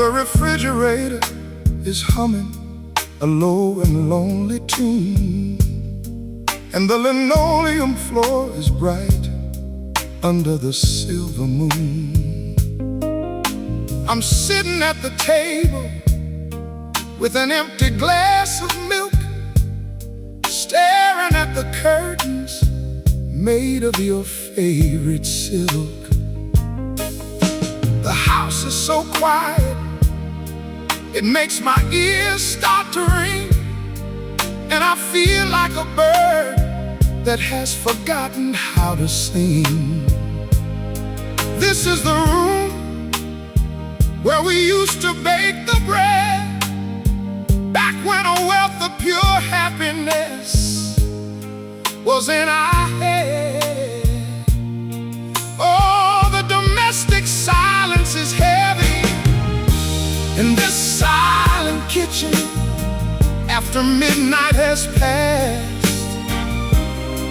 The refrigerator is humming a low and lonely tune, and the linoleum floor is bright under the silver moon. I'm sitting at the table with an empty glass of milk, staring at the curtains made of your favorite silk. The house is so quiet, it makes my ears start to ring, and I feel like a bird that has forgotten how to sing. This is the room where we used to bake the bread, back when a wealth of pure happiness was in our head. Oh, the domestic silence is heavy in this silent kitchen after midnight has passed.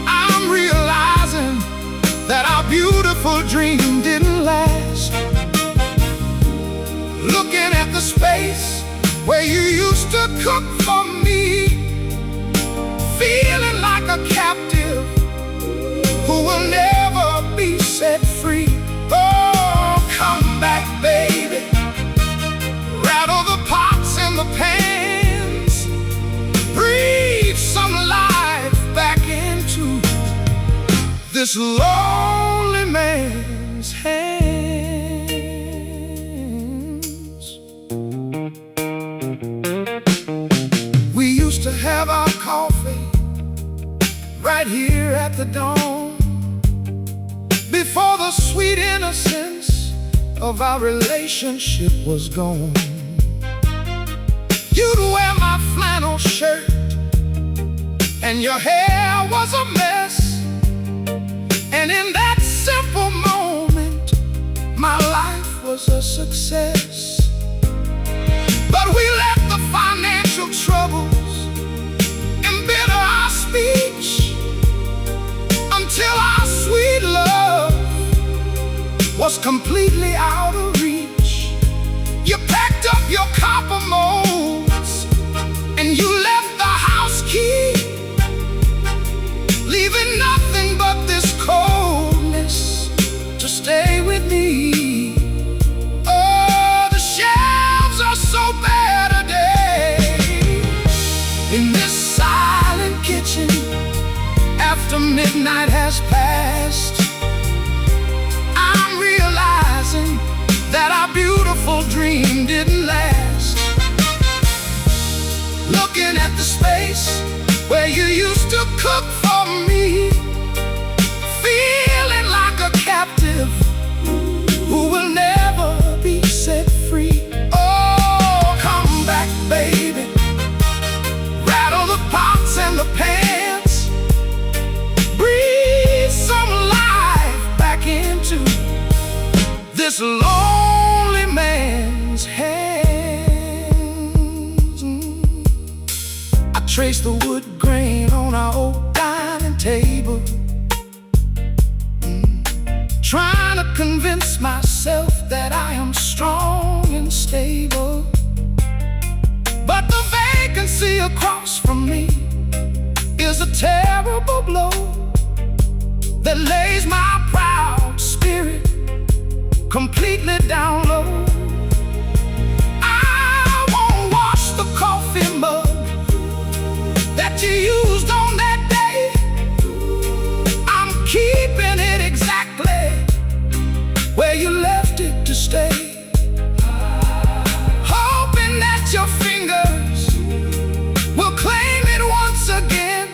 I'm realizing that our beautiful dream didn't last. Looking at the space where you used to cook for me, feeling like a captive who will never be set free. Oh, come back, baby. Rattle the pots and the pans, breathe some life back into this lonely man's hands. We used to have our coffee right here at the dawn, before the sweet innocence of our relationship was gone. You'd wear my flannel shirt and your hair was a mess, and in that simple moment my life was a success. But we let the financial troubles embitter our speech until our sweet love was completely out of reach. You packed up your copper molds and you left the house key, leaving nothing but this coldness to stay with me. Oh, the shelves are so bare today in this silent kitchen after midnight has passed. I'm realizing that our beautiful dream didn't last. Looking at the space where you used to cook for me, feeling like a captive who will never be set free. Oh, come back, baby. Rattle the pots and the pans, breathe some life back into this lonely man's hands. I trace the wood grain on our old dining table, trying to convince myself that I am strong and stable. But the vacancy across from me is a terrible blow that lays my proud spirit completely down low. I won't wash the coffee mug that you used on that day. I'm keeping it exactly where you left it to stay, hoping that your fingers will claim it once again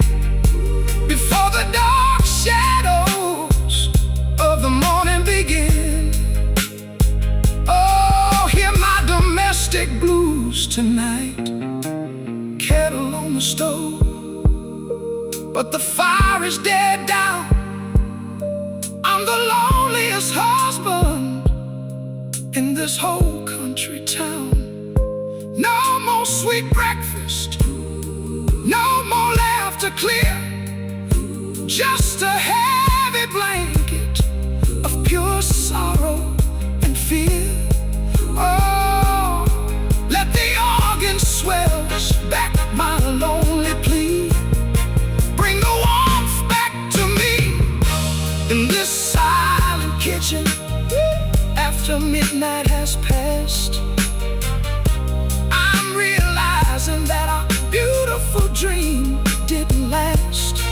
before the dark shadows of the morning begin. Oh, hear my domestic blues tonight. Kettle on the stove, but the fire is dead down. I'm the loneliest husband in this whole country town. No more sweet breakfast, no more laughter clear, just a heavy blanket of pure sorrow and fear. Oh, after midnight has passed, I'm realizing that our beautiful dream didn't last.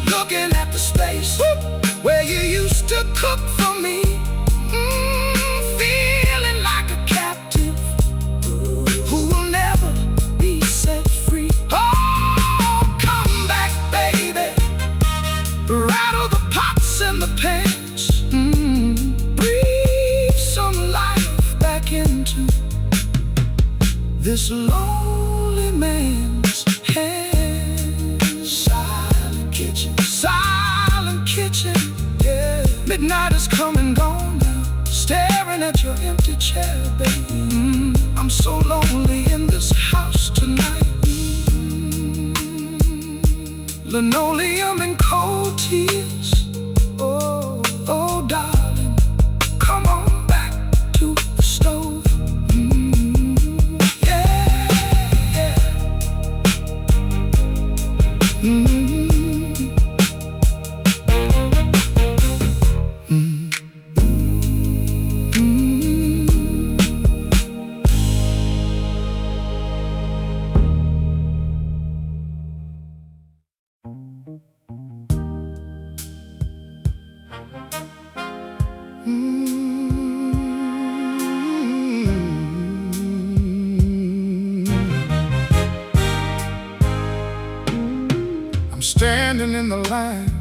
Looking at the space where you used to cook for me, feeling like a captive who will never be set free. Oh, come back, baby. Rattle the pots and the pans. Breathe some life back into this lonely man's hands. Silent kitchen, yeah. Midnight is come and gone now, staring at your empty chair, baby. I'm so lonely in this house tonight. Linoleum and cold tears. Oh, oh, darling, come on back to the stove. Yeah, yeah. I'm standing in the line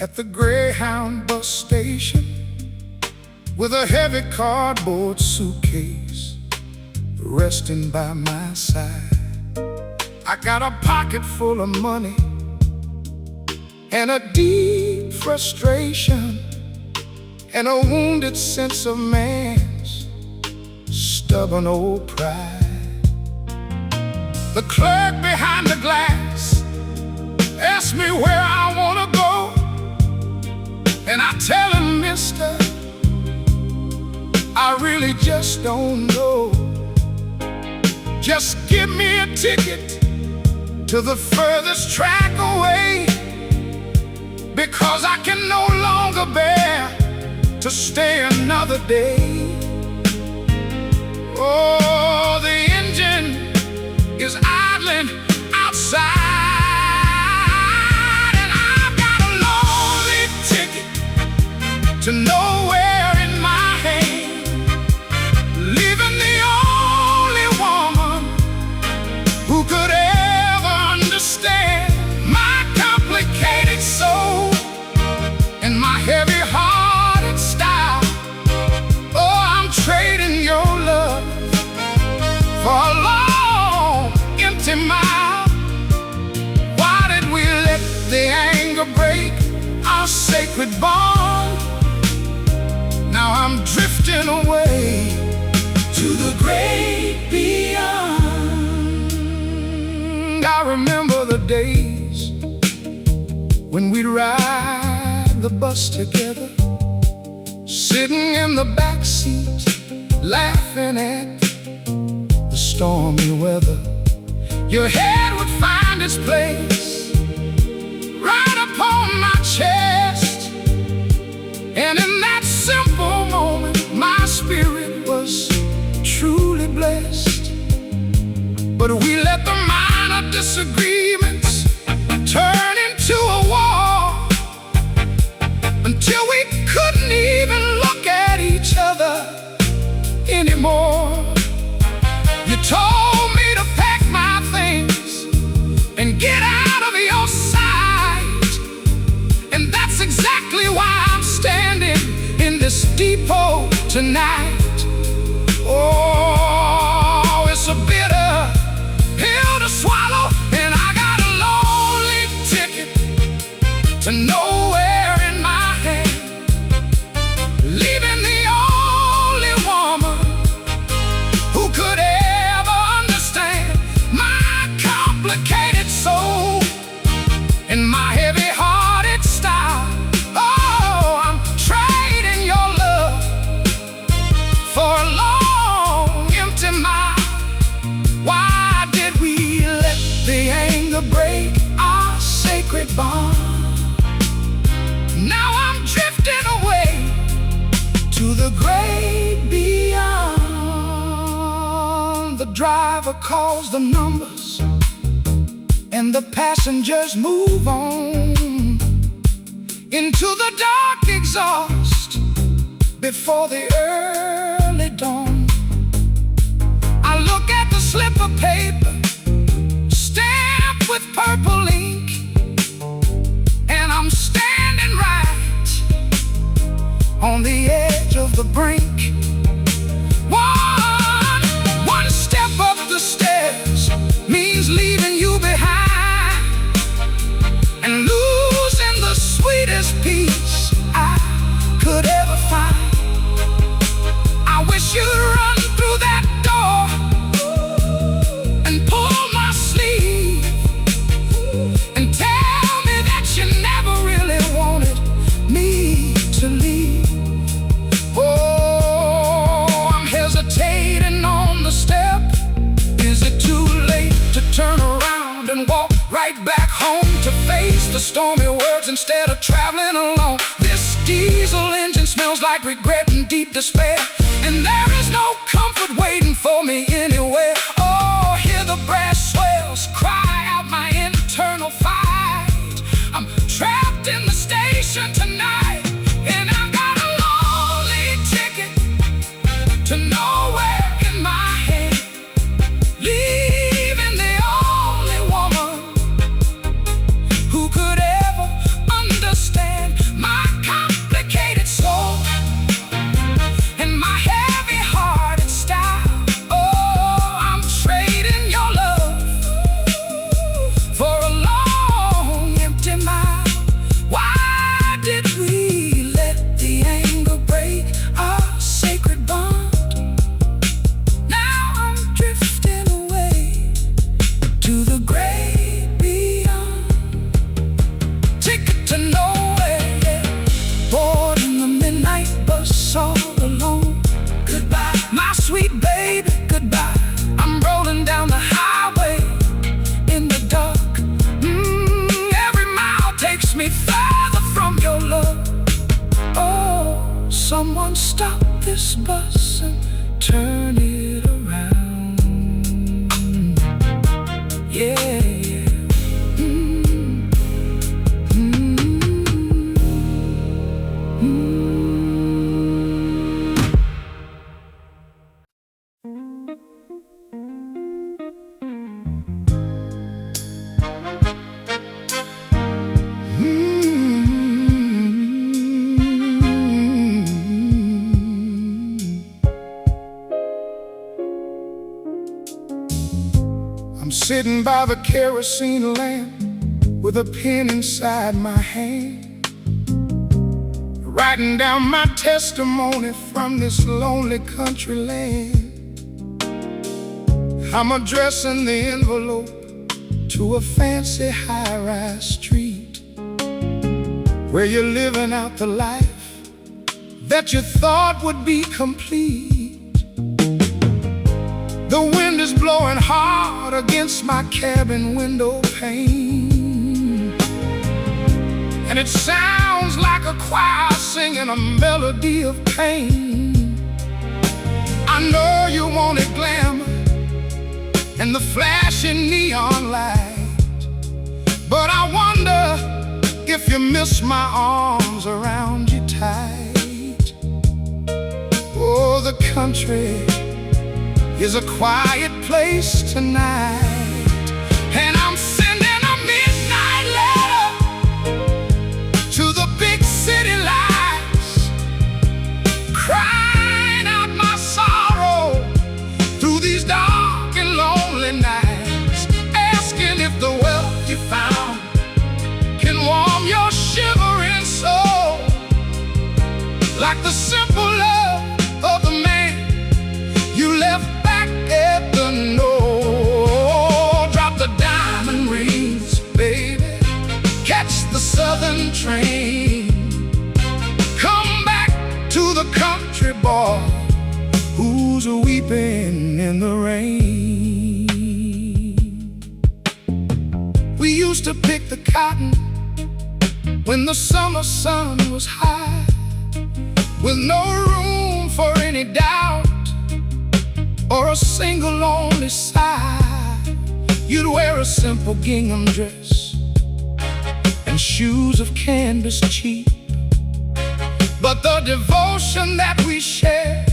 at the Greyhound bus station with a heavy cardboard suitcase resting by my side. I got a pocket full of money and a deep frustration and a wounded sense of man's stubborn old pride. The clerk behind the glass asked me where I wanna go, and I tell him, mister, I really just don't know. Just give me a ticket to the furthest track away, because I can no longer bear to stay another day. Oh, the engine is idling outside, and I've got a lonely ticket to nowhere in my hand, leaving the only woman who could ever understand my complicated soul and my heavy-hearted style. Oh, I'm trading your love for a long, empty mile. Why did we let the anger break our sacred bond? Now I'm drifting away to the great beyond. I remember the days when we'd ride the bus together, sitting in the back seat, laughing at the stormy weather. Your head would find its place right upon my chest, and in that simple moment my spirit was truly blessed. But we let the minor disagreements turn into a war, until we couldn't even look at each other anymore. You told me to pack my things and get out of your sight, and that's exactly why I'm standing in this depot tonight. Oh, it's a bitter pill to swallow, and I got a lonely ticket to nowhere in my hand, leaving the only woman who could ever understand my complicated soul and my heavy-hearted style. Oh, I'm trading your love for a long, driver calls the numbers and the passengers move on into the dark exhaust before the early dawn. I look at the slip of paper stamped with purple ink, and I'm standing right on the edge of the brink. One step up the stairs means leaving you behind and losing the sweetest peace I could ever find. I wish you'd run through that door and pull my sleeve and tell me that you never really wanted me to leave. Oh, I'm hesitating on the step. Is it too late to turn around and walk right back home to face the stormy words instead of traveling alone? This diesel engine smells like regret and deep despair, and there is no comfort waiting for me anywhere. Oh, hear the brass swells cry out my internal fight. I'm trapped in the station tonight, and I've got a lonely ticket to nowhere in my hand, leaving the only woman who could ever understand my complicated soul and my heavy-hearted style. Oh, I'm trading your love for a long, empty mile. Why did we let the anger break our sacred bond? Now I'm drifting away to the great beyond. Ticket to nowhere, yeah. Bored in the midnight bus all alone. Goodbye, my sweet baby, goodbye. I'm rolling down the highway in the dark. Every mile takes me further from your love. Oh, someone stop this bus and turn it around. Yeah, yeah. Mm, mm, mm. I'm sitting by the kerosene lamp with a pen inside my hand, writing down my testimony from this lonely country land. I'm addressing the envelope to a fancy high-rise street where you're living out the life that you thought would be complete. The wind is blowing hard against my cabin window pane, and it sounds like a choir singing a melody of pain. I know you wanted glamour and the flashing neon light, but I wonder if you miss my arms around you tight. Oh, the country is a quiet place tonight, and I'm sending a midnight letter to the big city lights, crying out my sorrow through these dark and lonely nights, asking if the wealth you found can warm your shivering soul, like the simple love of the man you left at the knoll. Drop the diamond rings, baby, catch the southern train, come back to the country boy who's weeping in the rain. We used to pick the cotton when the summer sun was high, with no room for any doubt. or a single lonely sigh. You'd wear a simple gingham dress and shoes of canvas cheap. But the devotion that we shared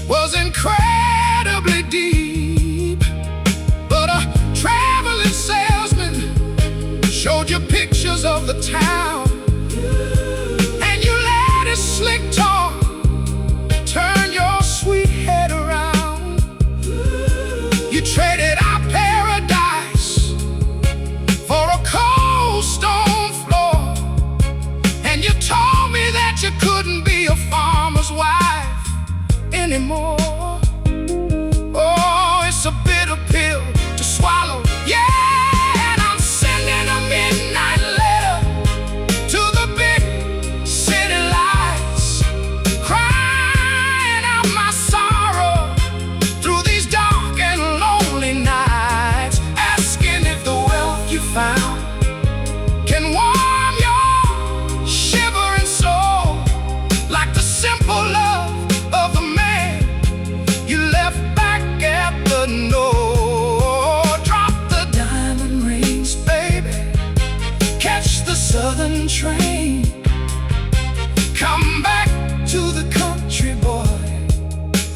was incredibly deep. But a traveling salesman showed you pictures of the town, and you let his slick talk turn your sweet head around. You traded our paradise for a cold stone floor, and you told me that you couldn't be a farmer's wife anymore. Oh, it's a bitter pill to swallow, yeah, and I'm sending a midnight letter to the big city lights, crying out my sorrow through these dark and lonely nights, asking if the wealth you found can warm your shivering soul like the simple love of the man you left back at the door. Drop the diamond rings, baby, catch the southern train, come back to the country boy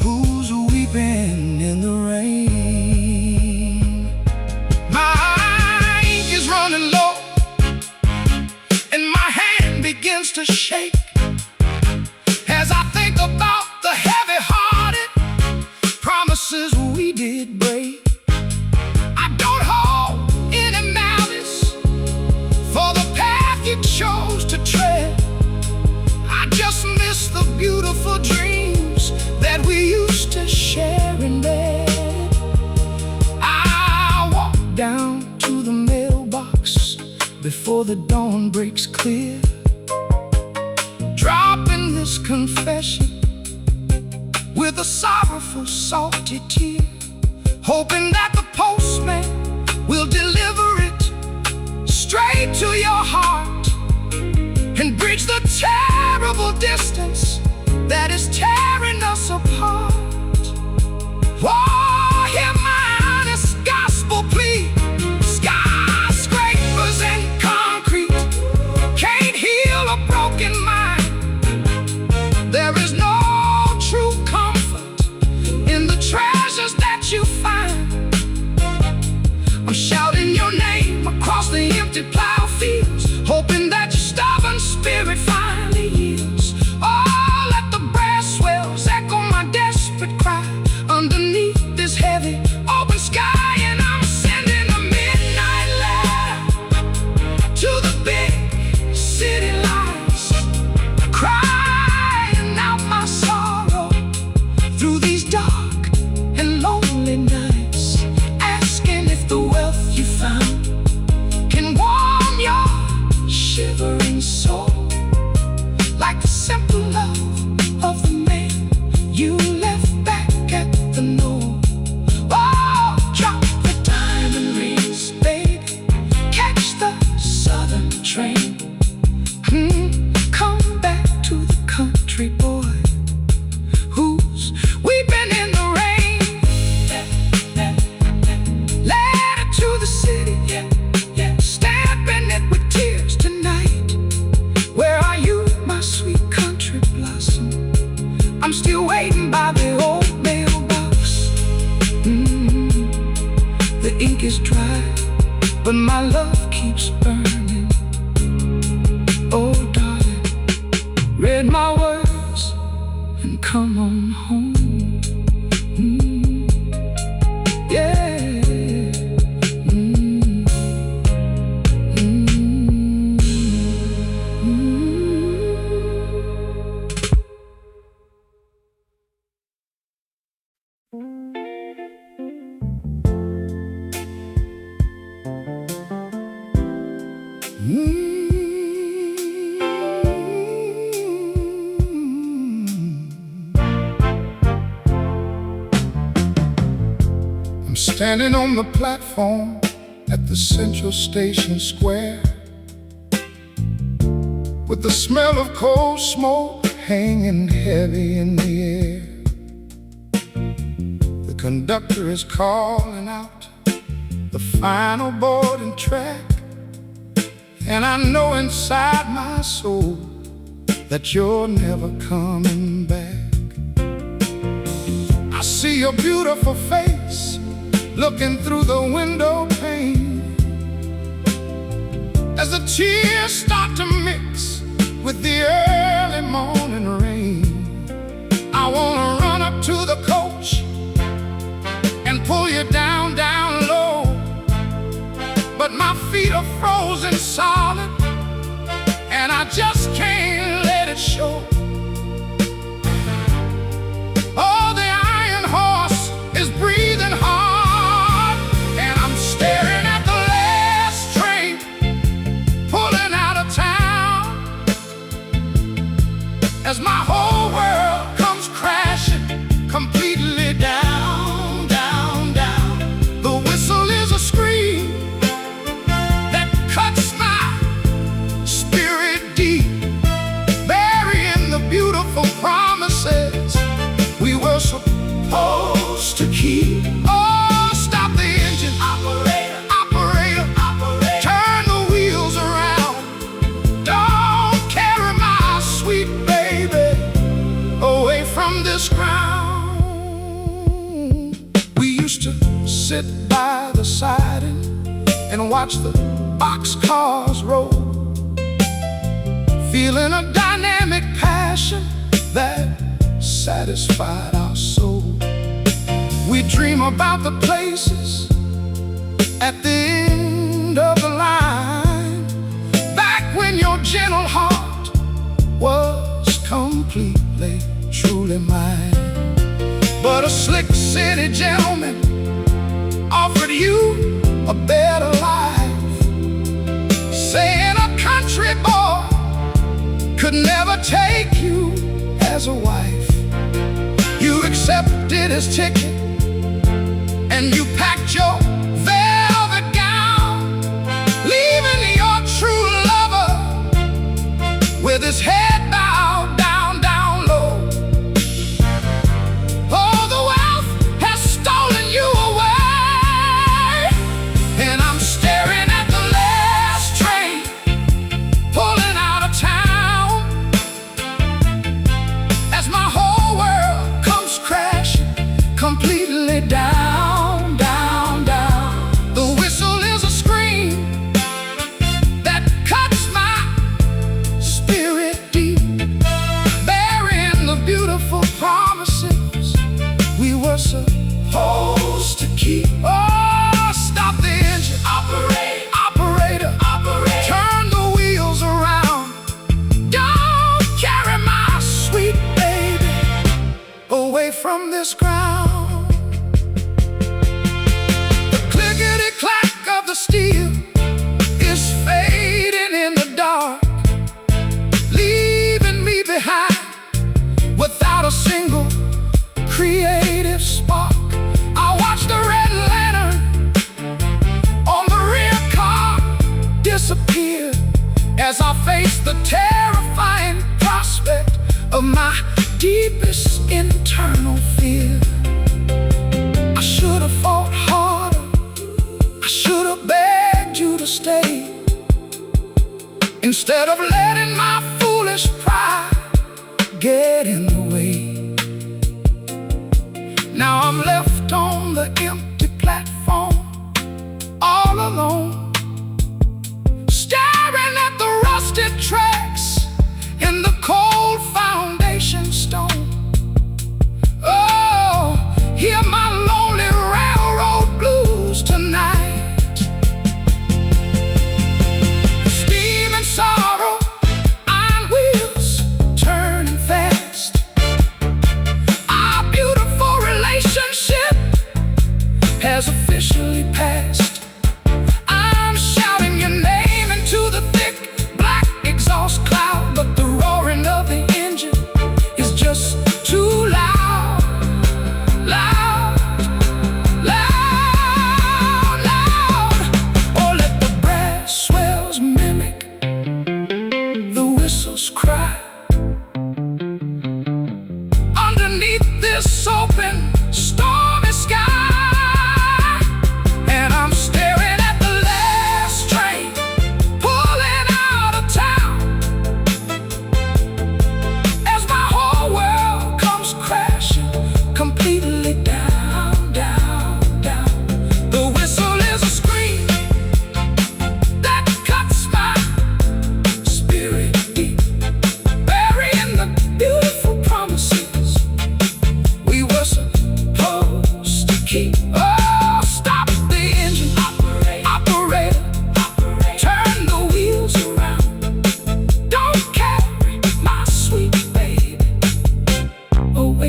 who's weeping in the rain. My ink is running low and my hand begins to shake as I think about the heavy-hearted promises we did break. I don't hold any malice for the path you chose to tread. I just miss the beautiful dreams that we used to share in bed. I walk down to the mailbox before the dawn breaks clear, dropping this confession with a sorrowful, salty tear, hoping that the postman will deliver it straight to your heart and bridge the terrible distance that is tearing us apart. Oh, hear my honest gospel plea. Skyscrapers and concrete can't heal a broken mind. There is no true comfort in the treasures that you find. I'm shouting your name across the empty plow fields, hoping that your stubborn spirit finally yields. Oh, let the brass swells echo my desperate cry underneath this heavy open sky. And I'm sending a midnight letter to the big city lights, crying out my sorrow through these dark and lonely nights, asking if the wealth you found can warm your shivering soul like the simple love of the man you left back at the knoll. Oh, drop the diamond rings, baby, catch the southern train, come back to the country boy who's weeping in the rain. Letter to the city, stamping it with tears tonight. Where are you, my sweet country blossom? I'm still waiting by the old mailbox. The ink is dry, but my love keeps burning. Oh, darling, read my words and come on home. Yeah. I'm standing on the platform at the Central Station Square, with the smell of coal smoke hanging heavy in the air. conductor is calling out the final boarding track, and I know inside my soul that you're never coming back. I see your beautiful face looking through the window pane as the tears start to mix with the early morning rain. I wanna run up to the coach and pull you down, down low, but my feet are frozen solid and I just can't let it show. Oh, the iron horse is breathing hard, and I'm staring at the last train pulling out of town as my whole world comes crashing completely down, down, down. The whistle is a scream that cuts my spirit deep, burying the beautiful promises we were supposed to keep. Oh, stop the engine, operator, operator, operator. Turn the wheels around. Don't carry my sweet baby away from this ground. We used to sit by the siding and watch the boxcars roll, feeling a dynamic passion that satisfied our soul. We dream about the places at the end of the line, back when your gentle heart was completely, truly mine. But a slick city gentleman offered you a better life, saying a country boy could never take you as a wife. You accepted his ticket and you packed your velvet gown, leaving your true lover with his head bowed down, down low. Oh, the wealth has stolen you away, and I'm staring at the last train pulling out of town as my whole world comes crashing completely down, down, down. The whistle is a scream that cuts my spirit deep, burying the beautiful promises we were supposed to keep. Oh, stop the engine, operator, operator, operator. Turn the wheels around. Don't carry my sweet baby away from this ground. The clickety-clack of the steel is fading in the dark, leaving me behind without a single creative spark. I watch the red lantern on the rear car disappear as I face the terrifying prospect of my deepest internal fear. I should have fought harder, I should have begged you to stay, instead of letting my foolish pride get in the way. Now I'm left on the empty platform, all alone, staring at the rusted tracks in the cold foundation stone. Oh, hear my lonely railroad blues tonight. Steam and sorrow, iron wheels turning fast. Our beautiful relationship has officially passed. I'm shouting your name into the thick black exhaust cloud, but the roaring of the engine is just too loud, loud, loud, loud. Oh, let the brass swells mimic the whistle's cry. Underneath this open stormy sky,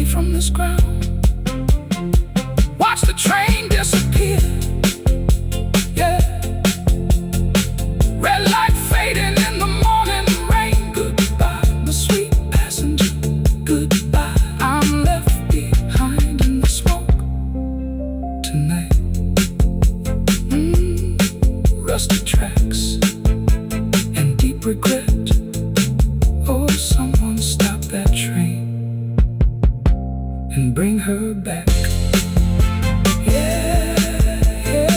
away from this ground. Watch the train disappear. Yeah. Red light fading in the morning rain. Goodbye, my sweet passenger. Goodbye. I'm left behind in the smoke tonight. Rusty tracks and deep regret. Oh, someone stop that train and bring her back. Yeah, yeah.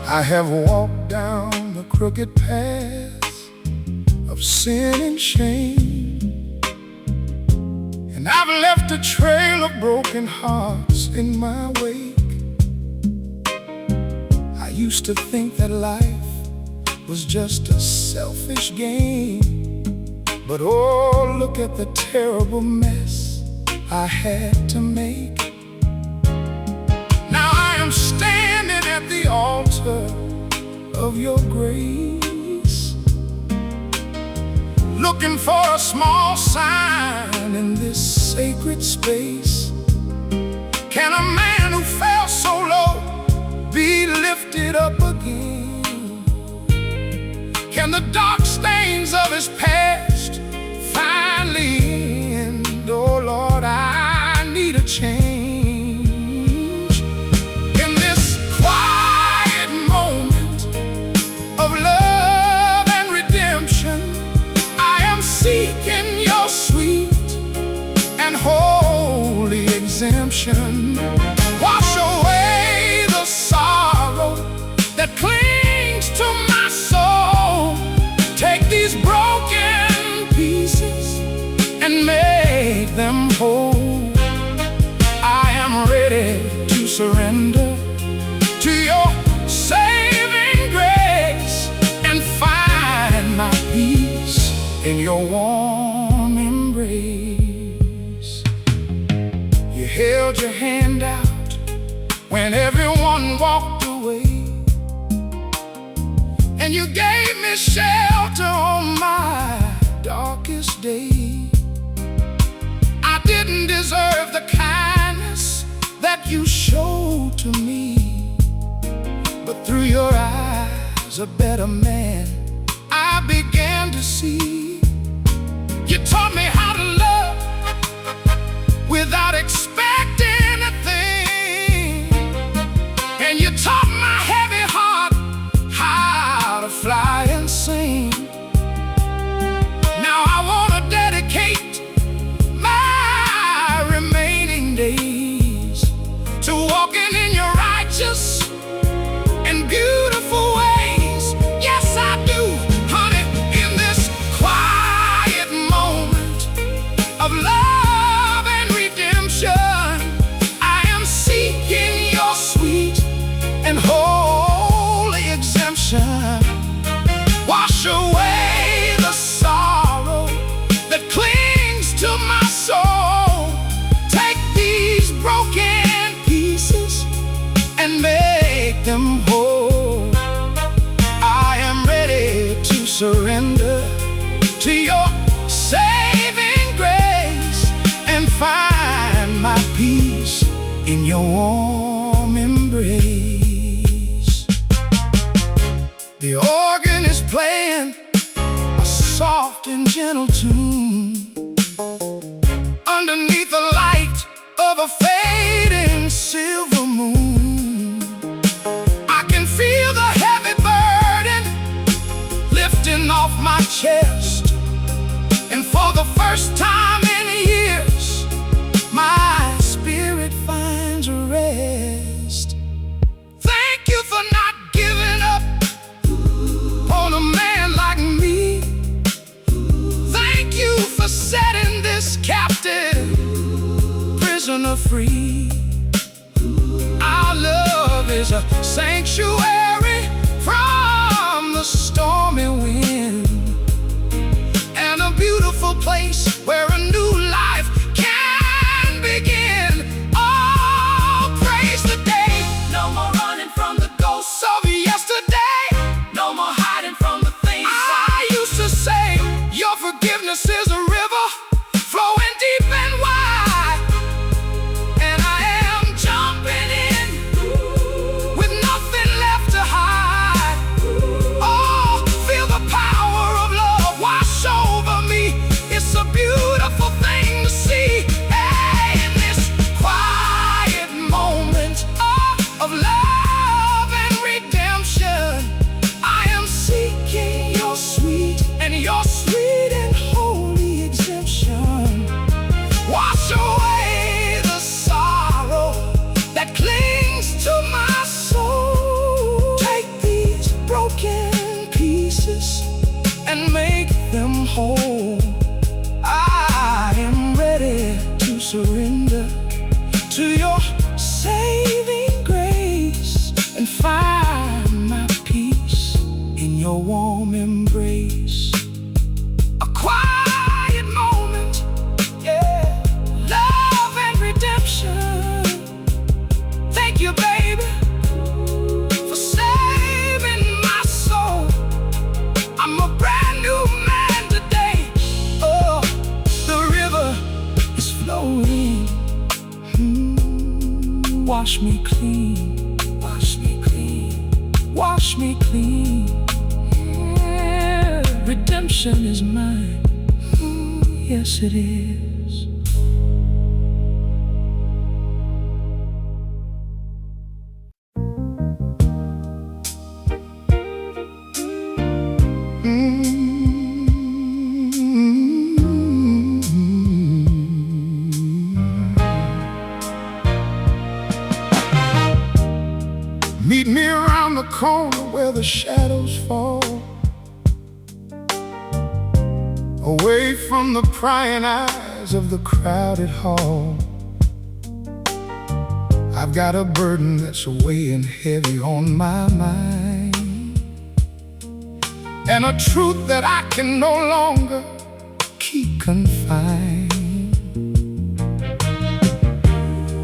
I have walked down the crooked path of sin and shame, and I've left a trail of broken hearts in my wake. I used to think that life was just a selfish game, but oh, look at the terrible mess I had to make. Now I am standing at the altar of your grace, looking for a small sign in this sacred space. Can a man who fell so low be lifted up again? Can the dark stains of his past finally end? Oh Lord, I need a change. Seeking your sweet and holy exemption. Wash away the sorrow that clings to my soul. Take these broken pieces and make them whole. I am ready to surrender to your saving grace and find my peace in your warm embrace. You held your hand out when everyone walked away, and you gave me shelter on my darkest day. I didn't deserve the kindness that you showed to me, but through your eyes, a better man I began to see. You taught me how to love without expecting a thing, and you taught my heavy heart how to fly and sing. Now I want to dedicate my remaining days to walking in your righteous and beautiful ways. Yes, I do. Of love and redemption, I am seeking your sweet and holy exemption. Wash away the sorrow that clings to my soul. Take these broken pieces and make them whole. I am ready to surrender to your saving grace and find my peace in your warm embrace. The organ is playing a soft and gentle tune underneath the light of a fading silver moon. I can feel the heavy burden lifting off my chest, and for the first time in years, my spirit finds rest. Thank you for not giving up on a man like me. Thank you for setting this captive prisoner free. Our love is a sanctuary from the stormy wind. whole. I am ready to surrender to your saving grace and find my peace in your warm embrace. A quiet moment, yeah, love and redemption. Thank you, baby, for saving my soul. I'm a brand new man today. Oh, the river is flowing. Wash me clean, wash me clean, wash me clean. Yeah. Redemption is mine. Yes, it is. Meet me around the corner where the shadows fall, away from the prying eyes of the crowded hall. I've got a burden that's weighing heavy on my mind, and a truth that I can no longer keep confined.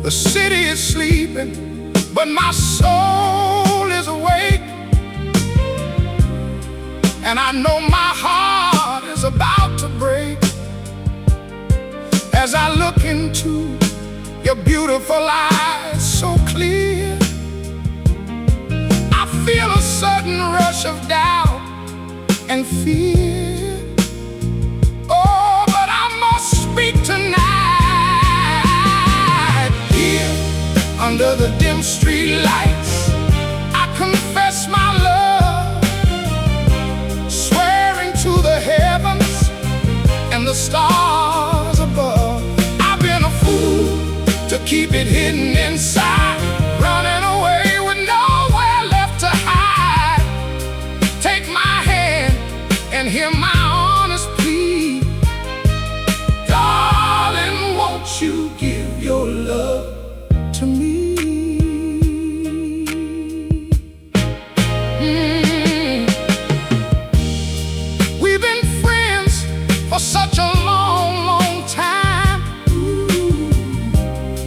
The city is sleeping, but my soul is awake, and I know my heart is about to break as I look into your beautiful eyes so clear. I feel a sudden rush of doubt and fear. Oh, but I must speak tonight. Here under the dim street lights, I confess my love, swearing to the heavens and the stars above. I've been a fool to keep it hidden inside, running away with nowhere left to hide. Take my hand and hear my honest plea. Darling, won't you give your love to me? We've been friends for such a long, long time,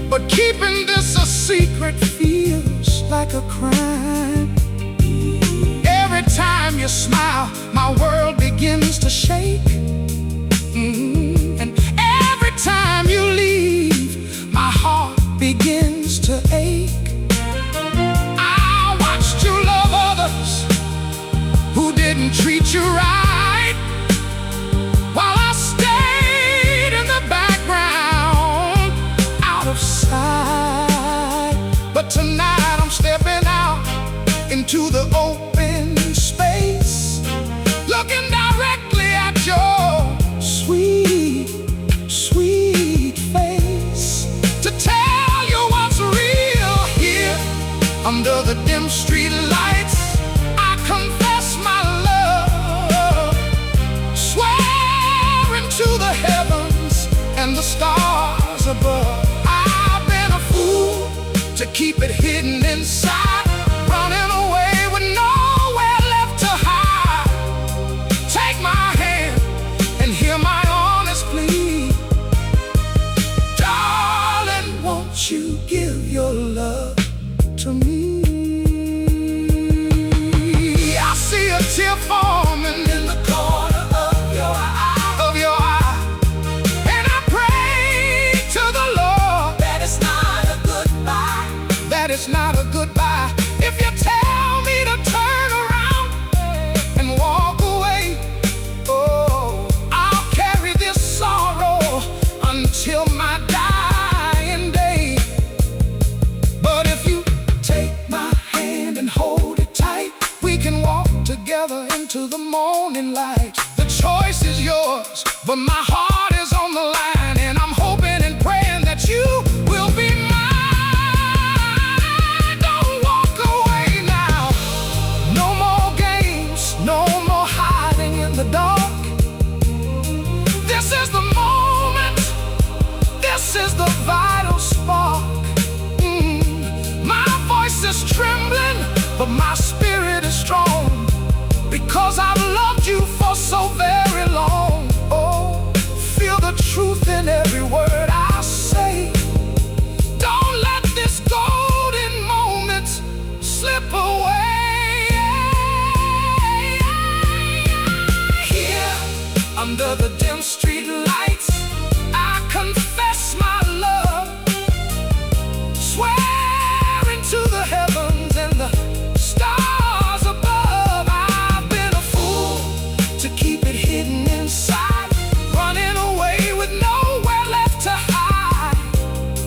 but keeping this a secret feels like a crime. Every time you smile, my world begins to shake. And every time you leave, my heart begins to ache. I watched you love others who didn't treat you right, while I stayed in the background, out of sight. But tonight I'm stepping out into the open space, looking directly at your sweet, sweet face, to tell you what's real. Here under the dim street lights, I confess my love, swearing to the heavens and the stars above. I've been a fool to keep it hidden inside, running away with nowhere left to hide. Take my hand and hear my honest plea. Darling, won't you give your love to me? I see a tear forming in the corner of your eye, and I pray to the Lord that it's not a goodbye, that it's not a goodbye. If you tell me to turn around and walk away, oh, I'll carry this sorrow until my dying day. But if you take my hand and hold it tight, we can walk together into the morning light. The choice is yours, but my heart is on the line, and I'm hoping and praying that you will be mine. Don't walk away now. No more games, no more hiding in the dark. Under the dim street lights, I confess my love, swearing to the heavens and the stars above. I've been a fool to keep it hidden inside, running away with nowhere left to hide.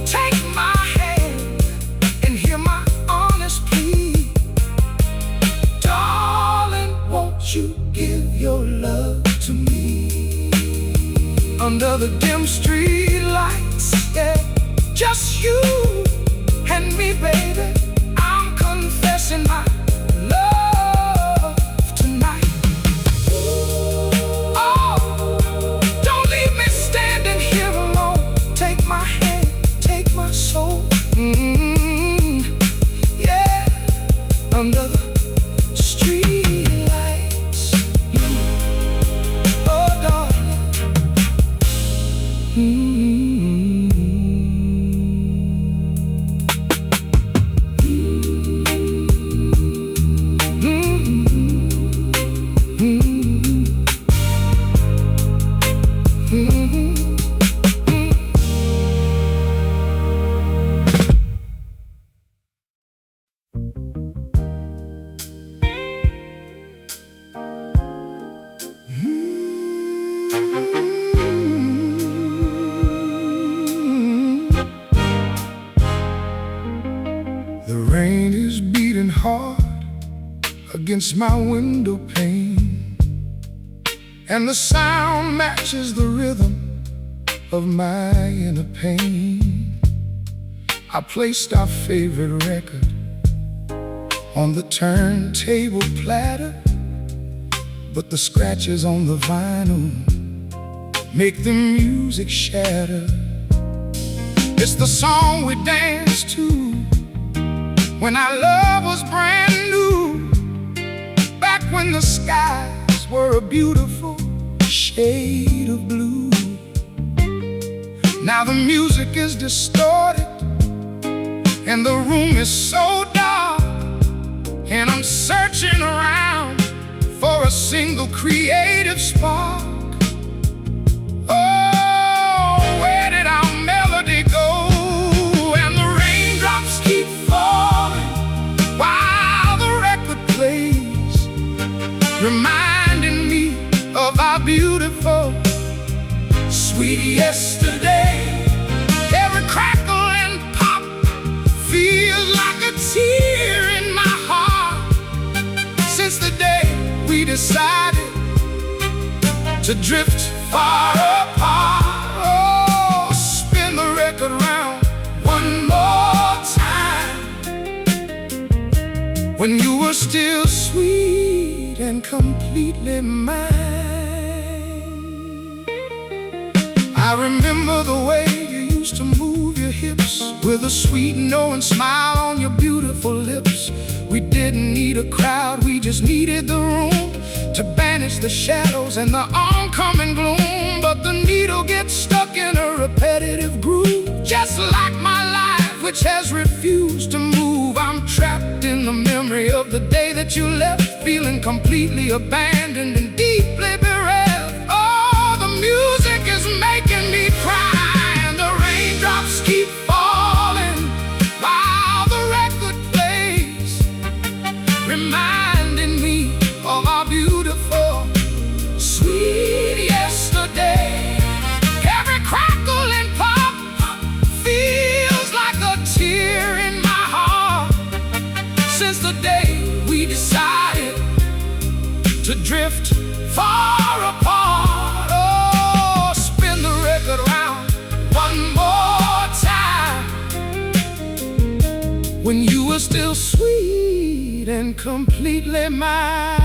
Take my hand and hear my honest plea. Darling, won't you give your love to me? Under the dim street lights, yeah, just you and me, baby. I'm confessing my love tonight. Oh, don't leave me standing here alone. Take my hand, take my soul. Yeah, under the street lights. Oh, darling. The rain is beating hard against my window pane, and the sound matches the rhythm of my inner pain. I placed our favorite record on the turntable platter, but the scratches on the vinyl make the music shatter. It's the song we danced to when our love was brand new, back when the skies were a beautiful shade of blue. Now the music is distorted and the room is so dark, and I'm searching around for a single creative spark. Oh, where did our melody go? And the raindrops keep falling while the record plays, reminding me of our beautiful, sweet yesterday. Every crackle and pop feels like a tear in my heart, since the day we decided to drift far apart. Oh, spin the record round one more time, when you were still sweet and completely mine. I remember the way you used to move your hips with a sweet knowing smile on your beautiful lips. We didn't need a crowd, we just needed the room to banish the shadows and the oncoming gloom. But the needle gets stuck in a repetitive groove, just like my life, which has refused to move. I'm trapped in the memory of the day that you left, feeling completely abandoned and deeply bereft. Oh, the music is making me cry, and the raindrops keep falling while the record plays, reminding me of our beautiful, sweet yesterday. Every crackle and pop feels like a tear in my heart, since the day we decided to drift far apart. Oh, spin the record round one more time, when you were still sweet and completely mine.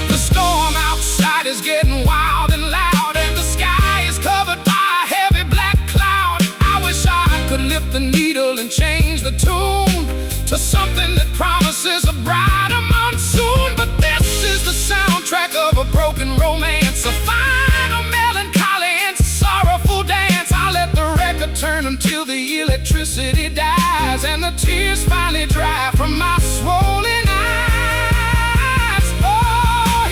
The storm outside is getting wild and loud, and the sky is covered by a heavy black cloud. I wish I could lift the needle and change the tune to something that promises a brighter monsoon. But this is the soundtrack of a broken romance, a final melancholy and sorrowful dance. I let the record turn until the electricity dies, and the tears finally dry from my swollen eyes. Oh,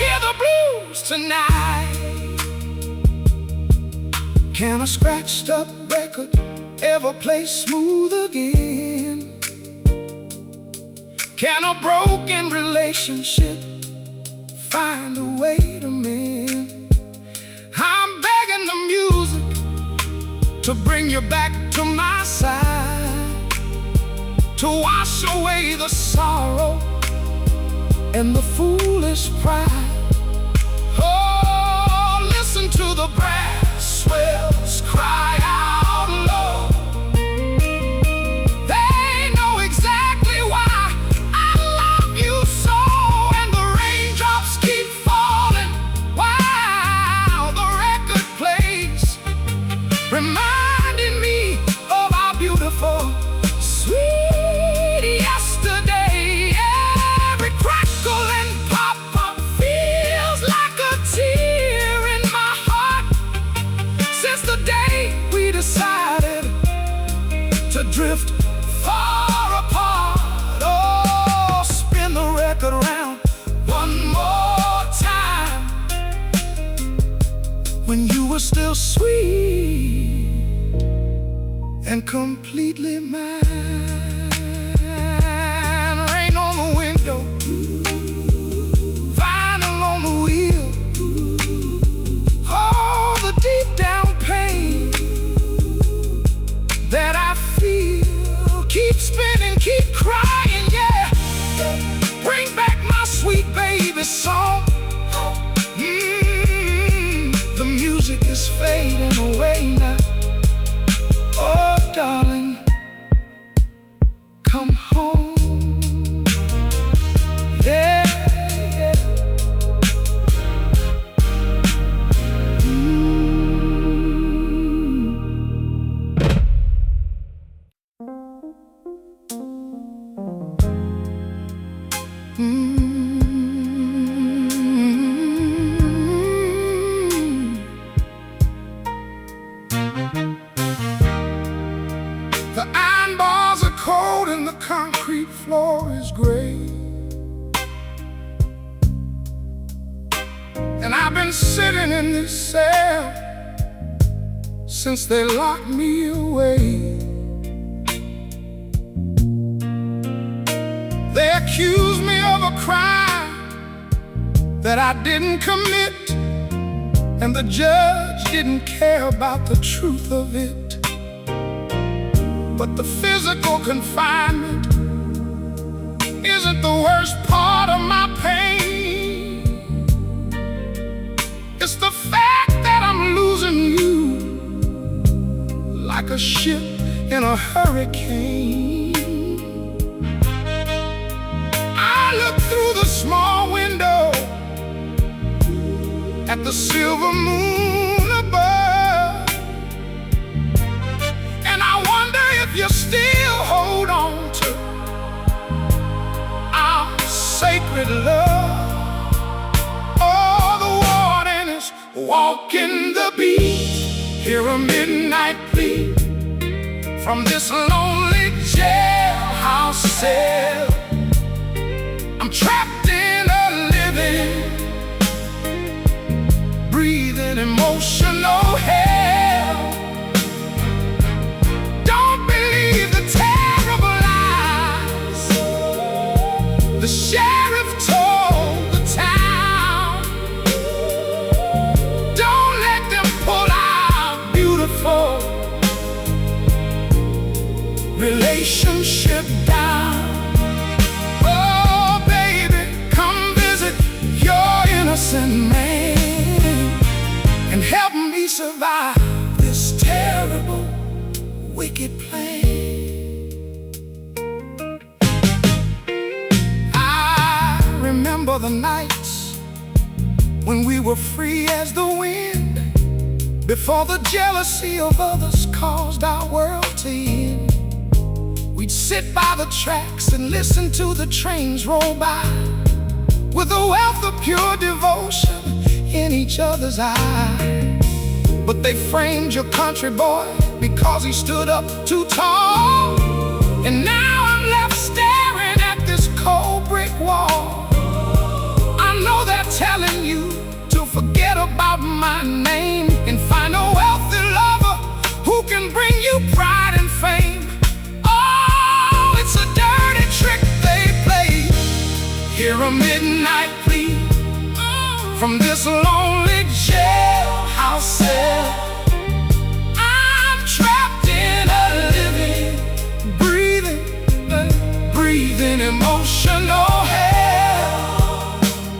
tonight? Can a scratched up record ever play smooth again? Can a broken relationship find a way to mend? I'm begging the music to bring you back to my side, to wash away the sorrow and the foolish pride. Oh, listen to the brass swells cry out low. They know exactly why I love you so, and the raindrops keep falling while the record plays, reminding me of our beautiful, sweet yesterday. Every crackle and pop-up feels like a tear in my heart, since the day we decided to drift far apart. Oh, spin the record around one more time, when you were still sweet and completely mine. Rain on the window, vinyl on the wheel. Oh, the deep down pain that I feel, keep spinning, keep crying, yeah. Bring back my sweet baby song. The music is fading away now. Oh, darling, come home. Yeah, yeah. The iron bars are cold and the concrete floor is gray, and I've been sitting in this cell since they locked me away. They accuse me of a crime that I didn't commit, and the judge didn't care about the truth of it. But the physical confinement isn't the worst part of my pain. It's the fact that I'm losing you like a ship in a hurricane. I look through the small window at the silver moon above, and I wonder if you still hold on to our sacred love. Oh, the warden is walking the beat. Hear a midnight plea from this lonely jailhouse cell. I'm trapped in a living, breathing emotional hell. Don't believe the terrible lies the sheriff told the town. Don't let them pull our beautiful relationship down. Oh, baby, come visit your innocent man and help me survive this terrible, wicked plan. I remember the nights when we were free as the wind, before the jealousy of others caused our world to end. We'd sit by the tracks and listen to the trains roll by, with a wealth of pure devotion in each other's eyes. But they framed your country boy because he stood up too tall, and now I'm left staring at this cold brick wall. I know they're telling you to forget about my name and find a wealthy lover who can bring you pride and fame. Oh, it's a dirty trick they play. Hear a midnight plea from this lonely jailhouse cell. I'm trapped in a living, breathing emotional hell.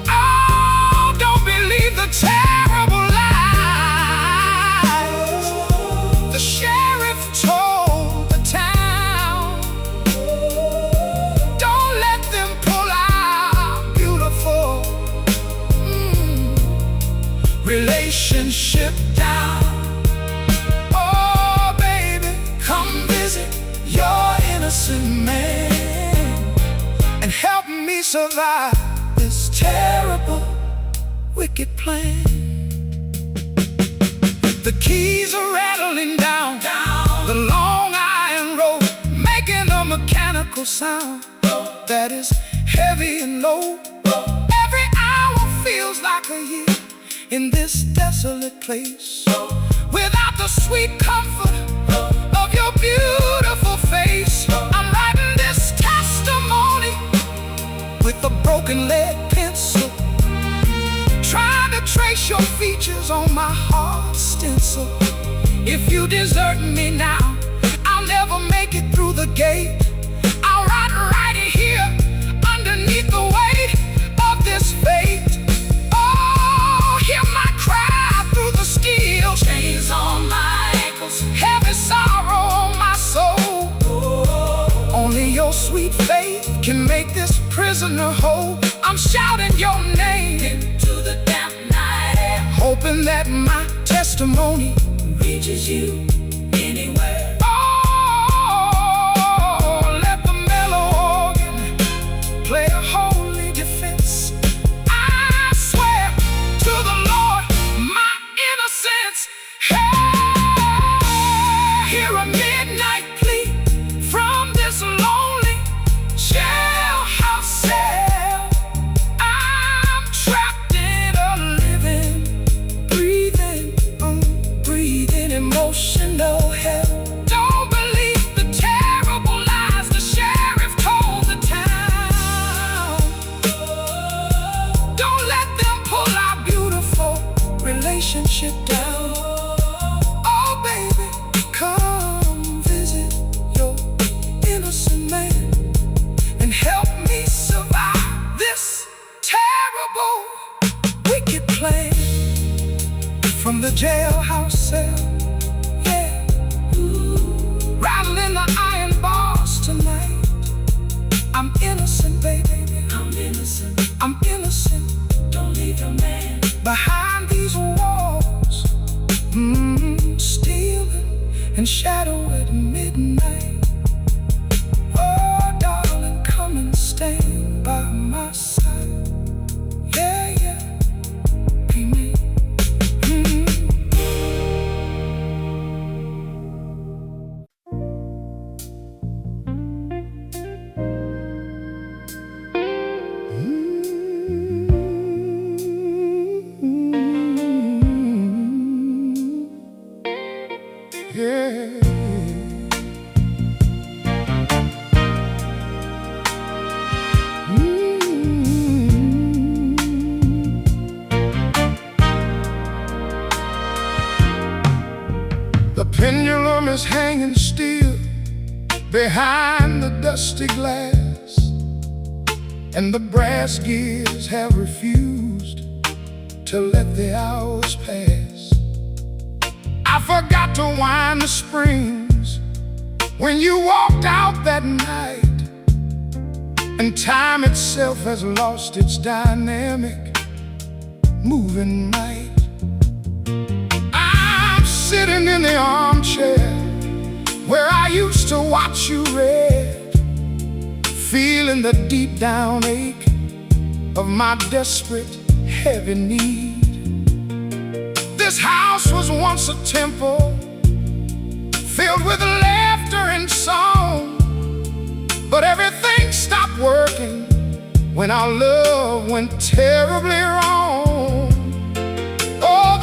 Oh, don't believe the terrible lies the sheriff told the town. Don't let them pull our beautiful relationship down. Oh, baby, come visit your innocent man and help me survive this terrible, wicked plan. The keys are rattling down the long iron road, making a mechanical sound that is heavy and low. Every hour feels like a year in this desolate place, without the sweet comfort of your beautiful face. I'm writing this testimony with a broken lead pencil, trying to trace your features on my heart stencil. If you desert me now, I'll never make it through the gate. I'll rot right here underneath the weight of this fate. Hear my cry through the steel, chains on my ankles, heavy sorrow on my soul. Only your sweet faith can make this prisoner whole. I'm shouting your name into the damp night air, hoping that my testimony reaches you anywhere. Oh, let the mellow organ play a holy defense. I swear to the Lord, my innocence. Hey, hear a midnight plea from this lonely jailhouse cell. I'm trapped in a living, breathing emotional hell. Don't believe the terrible lies the sheriff told the town. Don't let them pull our beautiful relationship down. Oh, baby, come visit your innocent man and help me survive this terrible, wicked plan from the jailhouse cell. Yeah, rattling the iron bars tonight. I'm innocent, baby. I'm innocent. I'm innocent. Don't leave your man behind these walls, stealing and shadow at midnight. Oh, darling, come and stand by my side. Yeah, yeah, be me. Yeah. The pendulum is hanging still behind the dusty glass, and the brass gears have refused to let the hours pass. I forgot to wind the springs when you walked out that night, and time itself has lost its dynamic, moving might. I'm sitting in the armchair where I used to watch you read, feeling the deep down ache of my desperate, heavy need. This house was once a temple filled with laughter and song, but everything stopped working when our love went terribly wrong. Oh,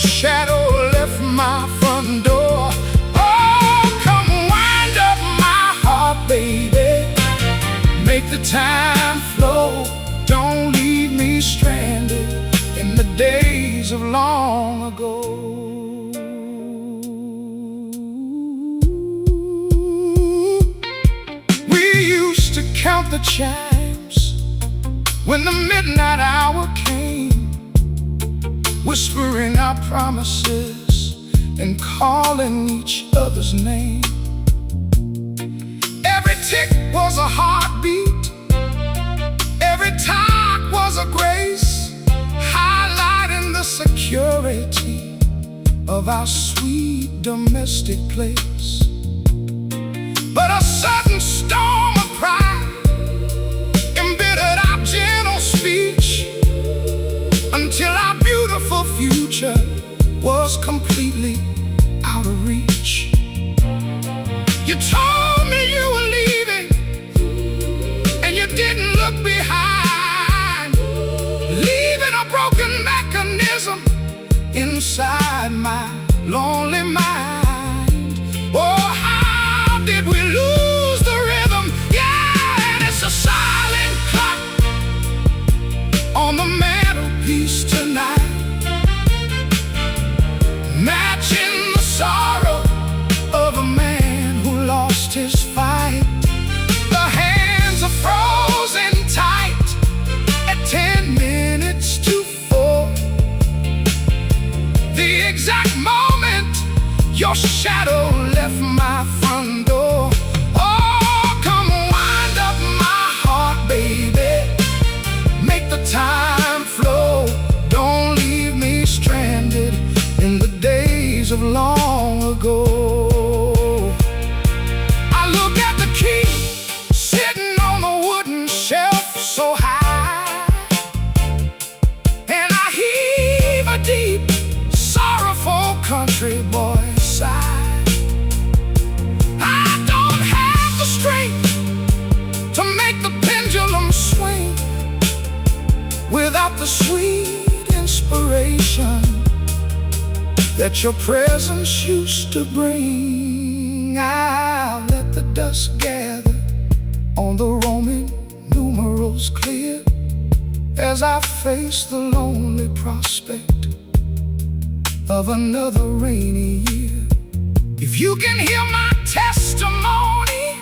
shadow left my front door. Oh, come wind up my heart, baby. Make the time flow. Don't leave me stranded in the days of long ago. We used to count the chimes when the midnight hour came, whispering our promises and calling each other's name. Every tick was a heartbeat, every talk was a grace, highlighting the security of our sweet domestic place. But a sudden storm of pride embittered our gentle speech, until our beautiful future was completely out of reach. You told me you were leaving, and you didn't look behind, leaving a broken mechanism inside my lonely mind. Oh, how did we lose the rhythm? Yeah, and it's a silent clock on the mantelpiece tonight, matching the sorrow of a man who lost his fight. The hands are frozen tight at 10 minutes to 4, the exact moment your shadow left my front door. Oh, come wind up my heart, baby. Make the time flow. Don't leave me stranded in the days of long ago. I look at the key sitting on the wooden shelf so high, and I heave a deep, sorrowful country boy sigh. I don't have the strength to make the pendulum swing without the sweet inspiration that your presence used to bring. I'll let the dust gather on the Roman numerals clear as I face the lonely prospect of another rainy year. If you can hear my testimony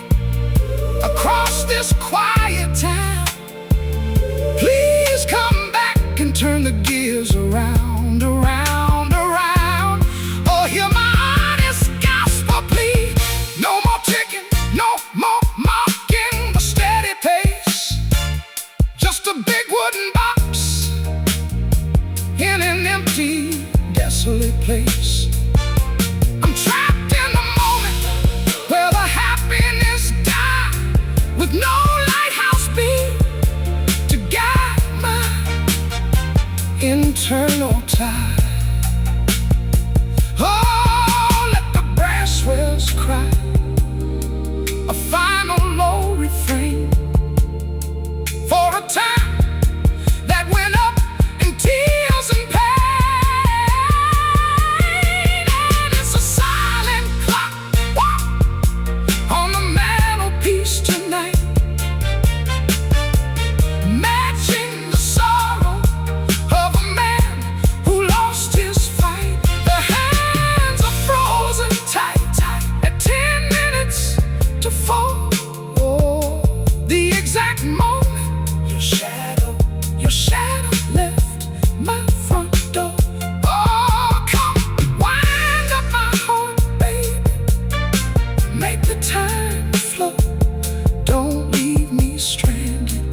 across this quiet town, please come back and turn the gears around, around, around. Oh, hear my honest gospel plea. No more ticking, no more mocking the steady pace. Just a big wooden box in an empty, desolate place. I'm trapped in the moment where the happiness died, with no lighthouse beam to guide my internal tide. Oh, let the brass wells cry a final low refrain for a time that went up in tears and pain. And it's a silent clock on the mantelpiece tonight, matching the sorrow of a man who lost his fight. The hands are frozen tight at 10 minutes to 4. Oh, the exact moment your shadow left my front door. Oh, come wind up my heart, baby. Make the time flow. Don't leave me stranded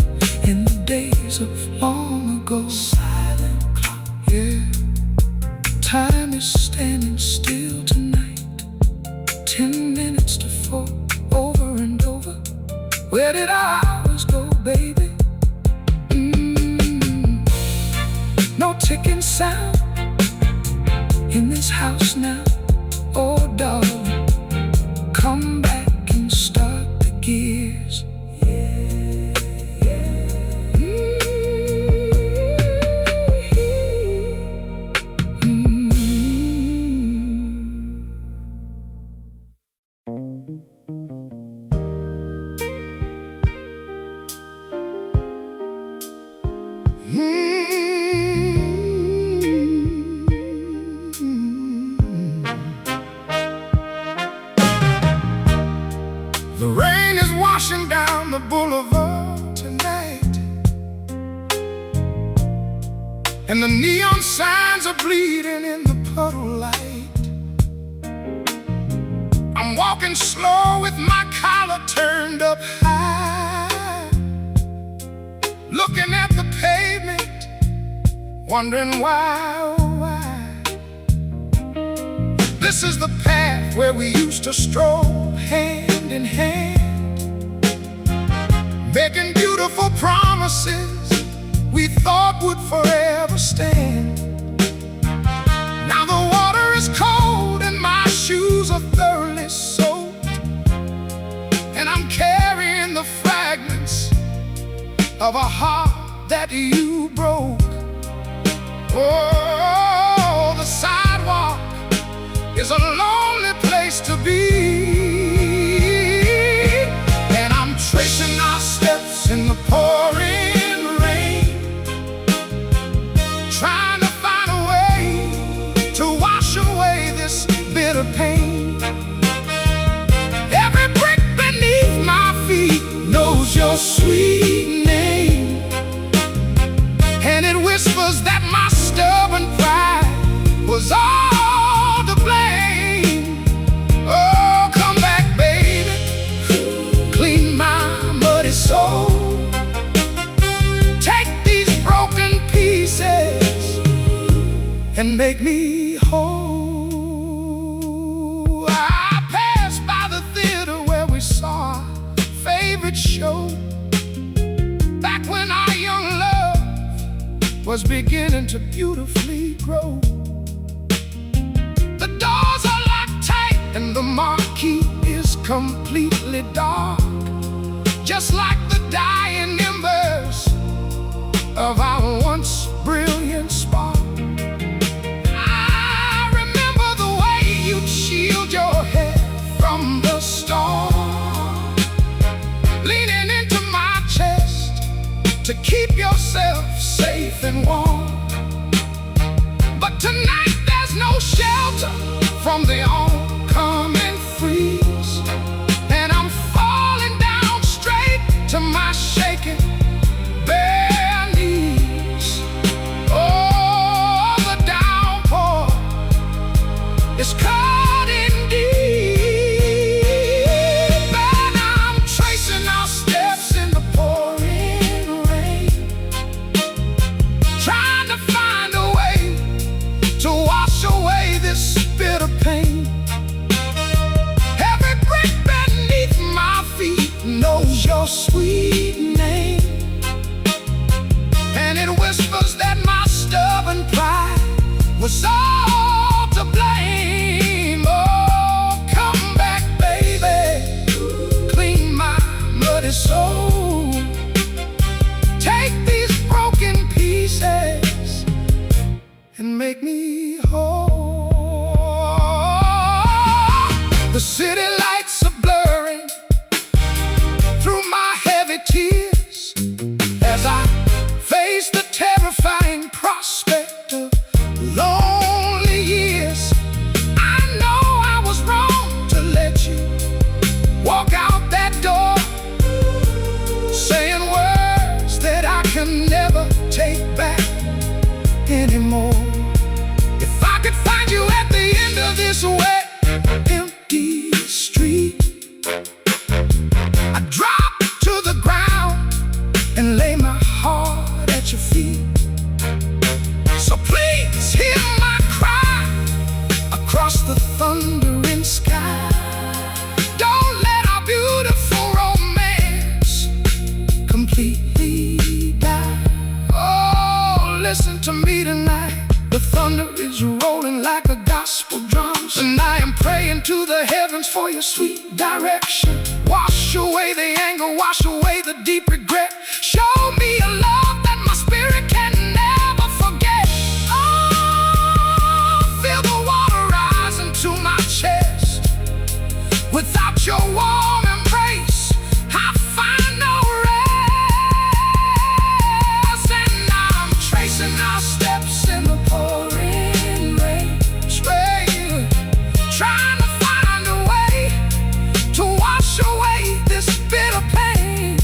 in the days of long ago. Silent clock, yeah. Time is standing still tonight. 10 minutes to 4, over and over. Where did our hours go, baby? No ticking sound in this house now. Oh, darling, come back and start the gears. puddle light. I'm walking slow with my collar turned up high, looking at the pavement, wondering why, oh why. This is the path where we used to stroll hand in hand, making beautiful promises we thought would forever stand. Now the water is cold and my shoes are thoroughly soaked, and I'm carrying the fragments of a heart that you broke. Oh, the sidewalk is a lonely place to be, and I'm tracing our steps in the pouring rain, trying to find a way to wash away this bitter pain. Every brick beneath my feet knows your sweet name, and it whispers that my stubborn pride was all to blame. Oh, come back, baby, clean my muddy soul. Take these broken pieces and make me whole. I passed by the theater where we saw our favorite show, back when our young love was beginning to beautifully grow. The doors are locked tight and the marquee is completely dark, just like the dying embers of our once brilliant spark. I remember the way you'd shield your head from the storm, leaning into my chest to keep yourself safe and warm. But tonight there's no shelter from the oncoming freeze, and I'm falling down straight to my shaking bare knees. Oh, the downpour is cutting deep, and I'm tracing our steps in the pouring rain, trying to find a way to wash away this bitter pain. Every brick beneath my feet knows your sweet name, and it whispers that my stubborn pride was all to blame. Oh, come back, baby, clean my muddy soul. Take these broken pieces and make me whole. The city lights are blurring through my heavy tears as I face the terrifying prospect of lonely years. I know I was wrong to let you walk out that door, saying words that I can never take back anymore. If I could find you at the end of this wet, empty street, I'd drop to the ground and lay my heart at your feet. So please hear my cry across the thundering sky. Don't let our beautiful romance completely die. Oh, listen to me tonight. The thunder is rolling like a gospel drums, and I am praying to the heavens for your sweet direction. Wash away the anger, wash away the deep regret. Show me a love that my spirit can never forget. Oh, feel the water rising to my chest. Without your warm embrace, I find no rest. And I'm tracing our steps in the pouring rain, straight, trying to find a way to wash away this bitter pain.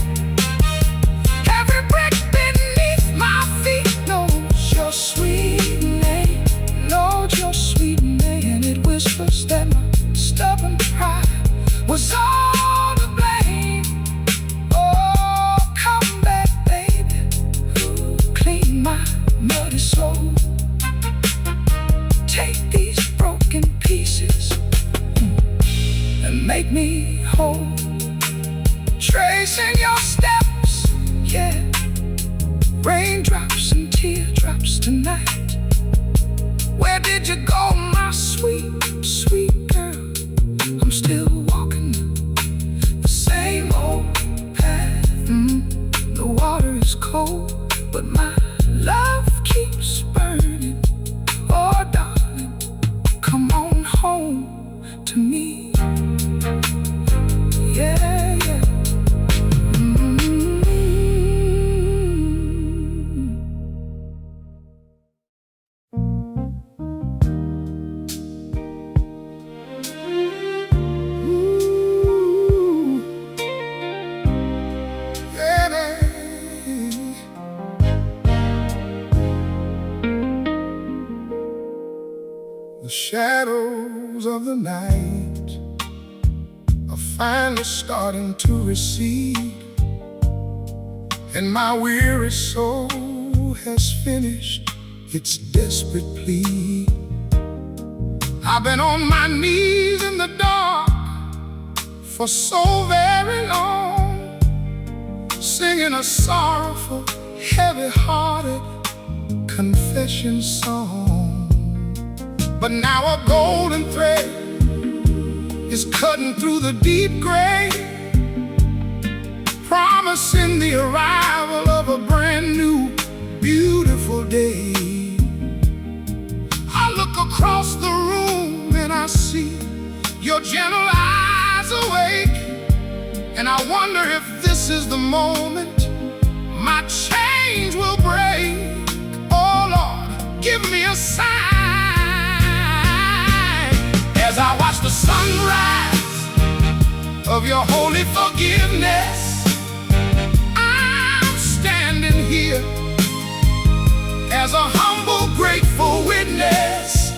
make me whole. Tracing your steps, yeah. Raindrops and teardrops tonight. Where did you go, my sweet, sweet girl? I'm still walking the same old path. The water is cold, but my love keeps burning. Oh, darling, come on home to me. Yeah, yeah. The shadows of the night are finally starting to recede, and my weary soul has finished its desperate plea. I've been on my knees in the dark for so very long, singing a sorrowful, heavy-hearted confession song. But now a golden thread is cutting through the deep gray, promising the arrival of a brand new, beautiful day. I look across the room and I see your gentle eyes awake, and I wonder if this is the moment my chains will break. Oh Lord, give me a sign. As I watch the sunrise of your holy forgiveness, I'm standing here as a humble, grateful witness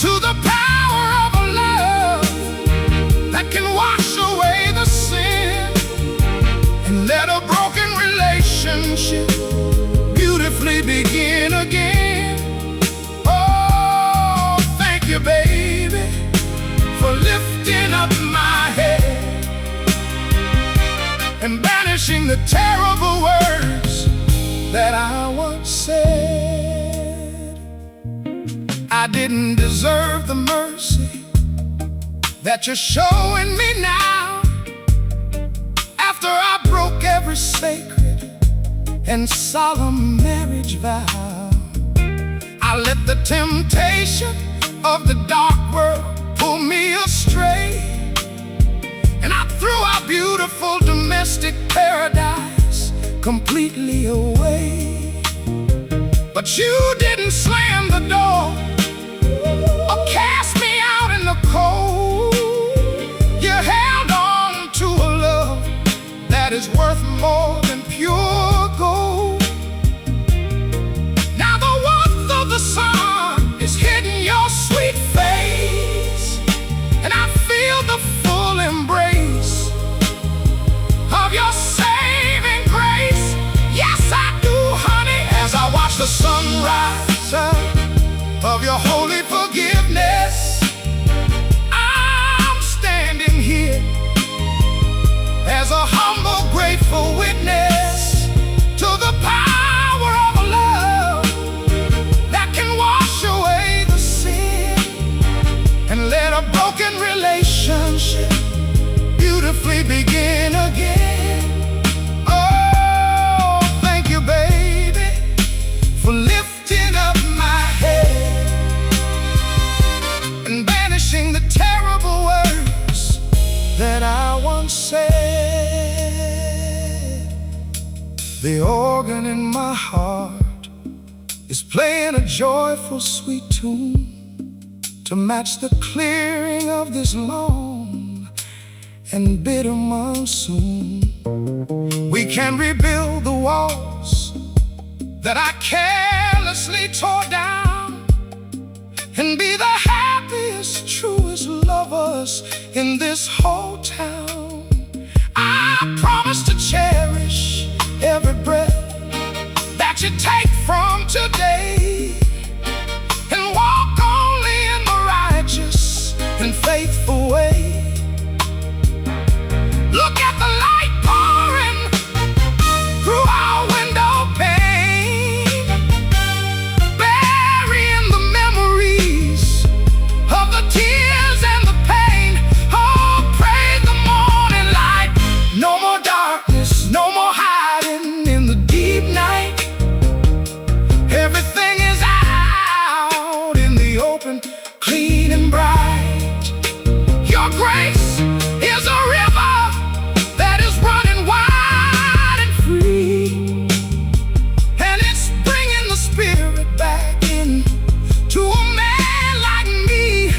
to the power of a love that can wash away the sin and let a broken relationship beautifully begin again. Oh, thank you, baby, for lifting up my head and banishing the terrible words that I once said. I didn't deserve the mercy that you're showing me now, after I broke every sacred and solemn marriage vow. I let the temptation of the dark world pull me astray, and I threw our beautiful domestic paradise completely away. But you didn't slam the door or cast me out in the cold. You held on to a love that is worth more than pure gold. Now the warmth of the sun is hitting your sweet face, and I feel the full embrace of your saving grace. Yes, I do, honey. As I watch the sunrise of your holy forgiveness, I'm standing here as a humble, grateful witness to the power of a love that can wash away the sin and let a broken relationship beautifully begin again. Oh, thank you, baby, for lifting up my head and banishing the terrible words that I once said. The organ in my heart is playing a joyful, sweet tune to match the clearing of this long and bitter monsoon. We can rebuild the walls that I carelessly tore down and be the happiest, truest lovers in this whole town. I promise to cherish every breath that you take from today and walk only in the righteous and faithful way. clean and bright. Your grace is a river that is running wide and free, and it's bringing the spirit back in to a man like me.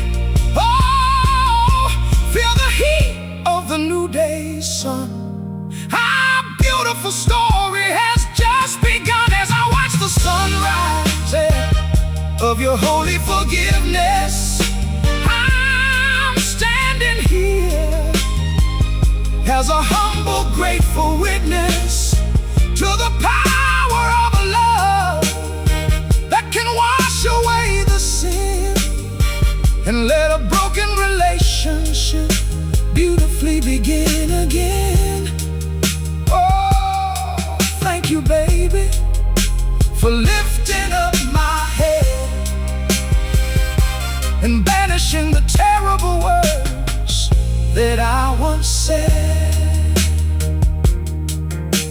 Oh, feel the heat of the new day's sun. Our beautiful story has just begun as I watch the sunrise of your holy forgiveness. I'm standing here as a humble, grateful witness to the power of a love that can wash away the sin and let a broken relationship beautifully begin again. Oh, thank you, baby, for lifting up my head and banishing the terrible words that I once said.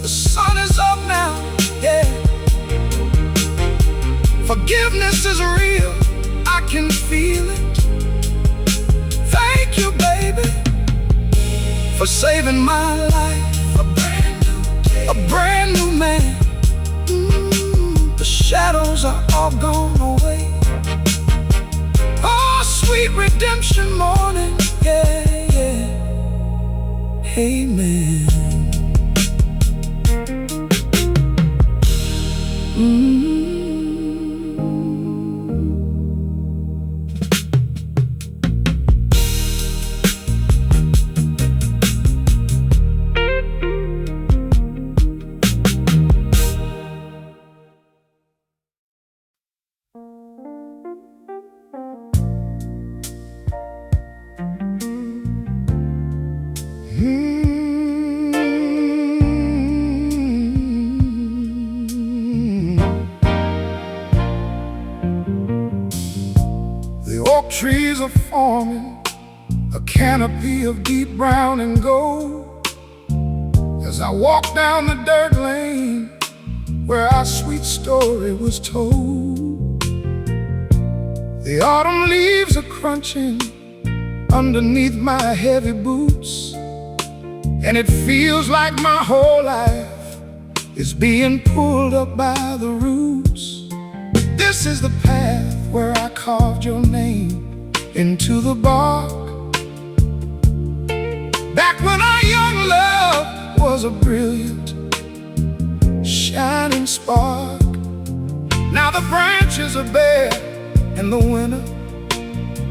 The sun is up now, yeah. Forgiveness is real, I can feel it. Thank you, baby, for saving my life. A brand new day, a brand new man. The shadows are all gone away. Oh, sweet redemption morning, yeah, yeah. Amen. The oak trees are forming a canopy of deep brown and gold as I walk down the dirt lane where our sweet story was told. The autumn leaves are crunching underneath my heavy boots, and it feels like my whole life is being pulled up by the roots. This is the path where I carved your name into the bark, back when our young love was a brilliant, shining spark. Now the branches are bare and the winter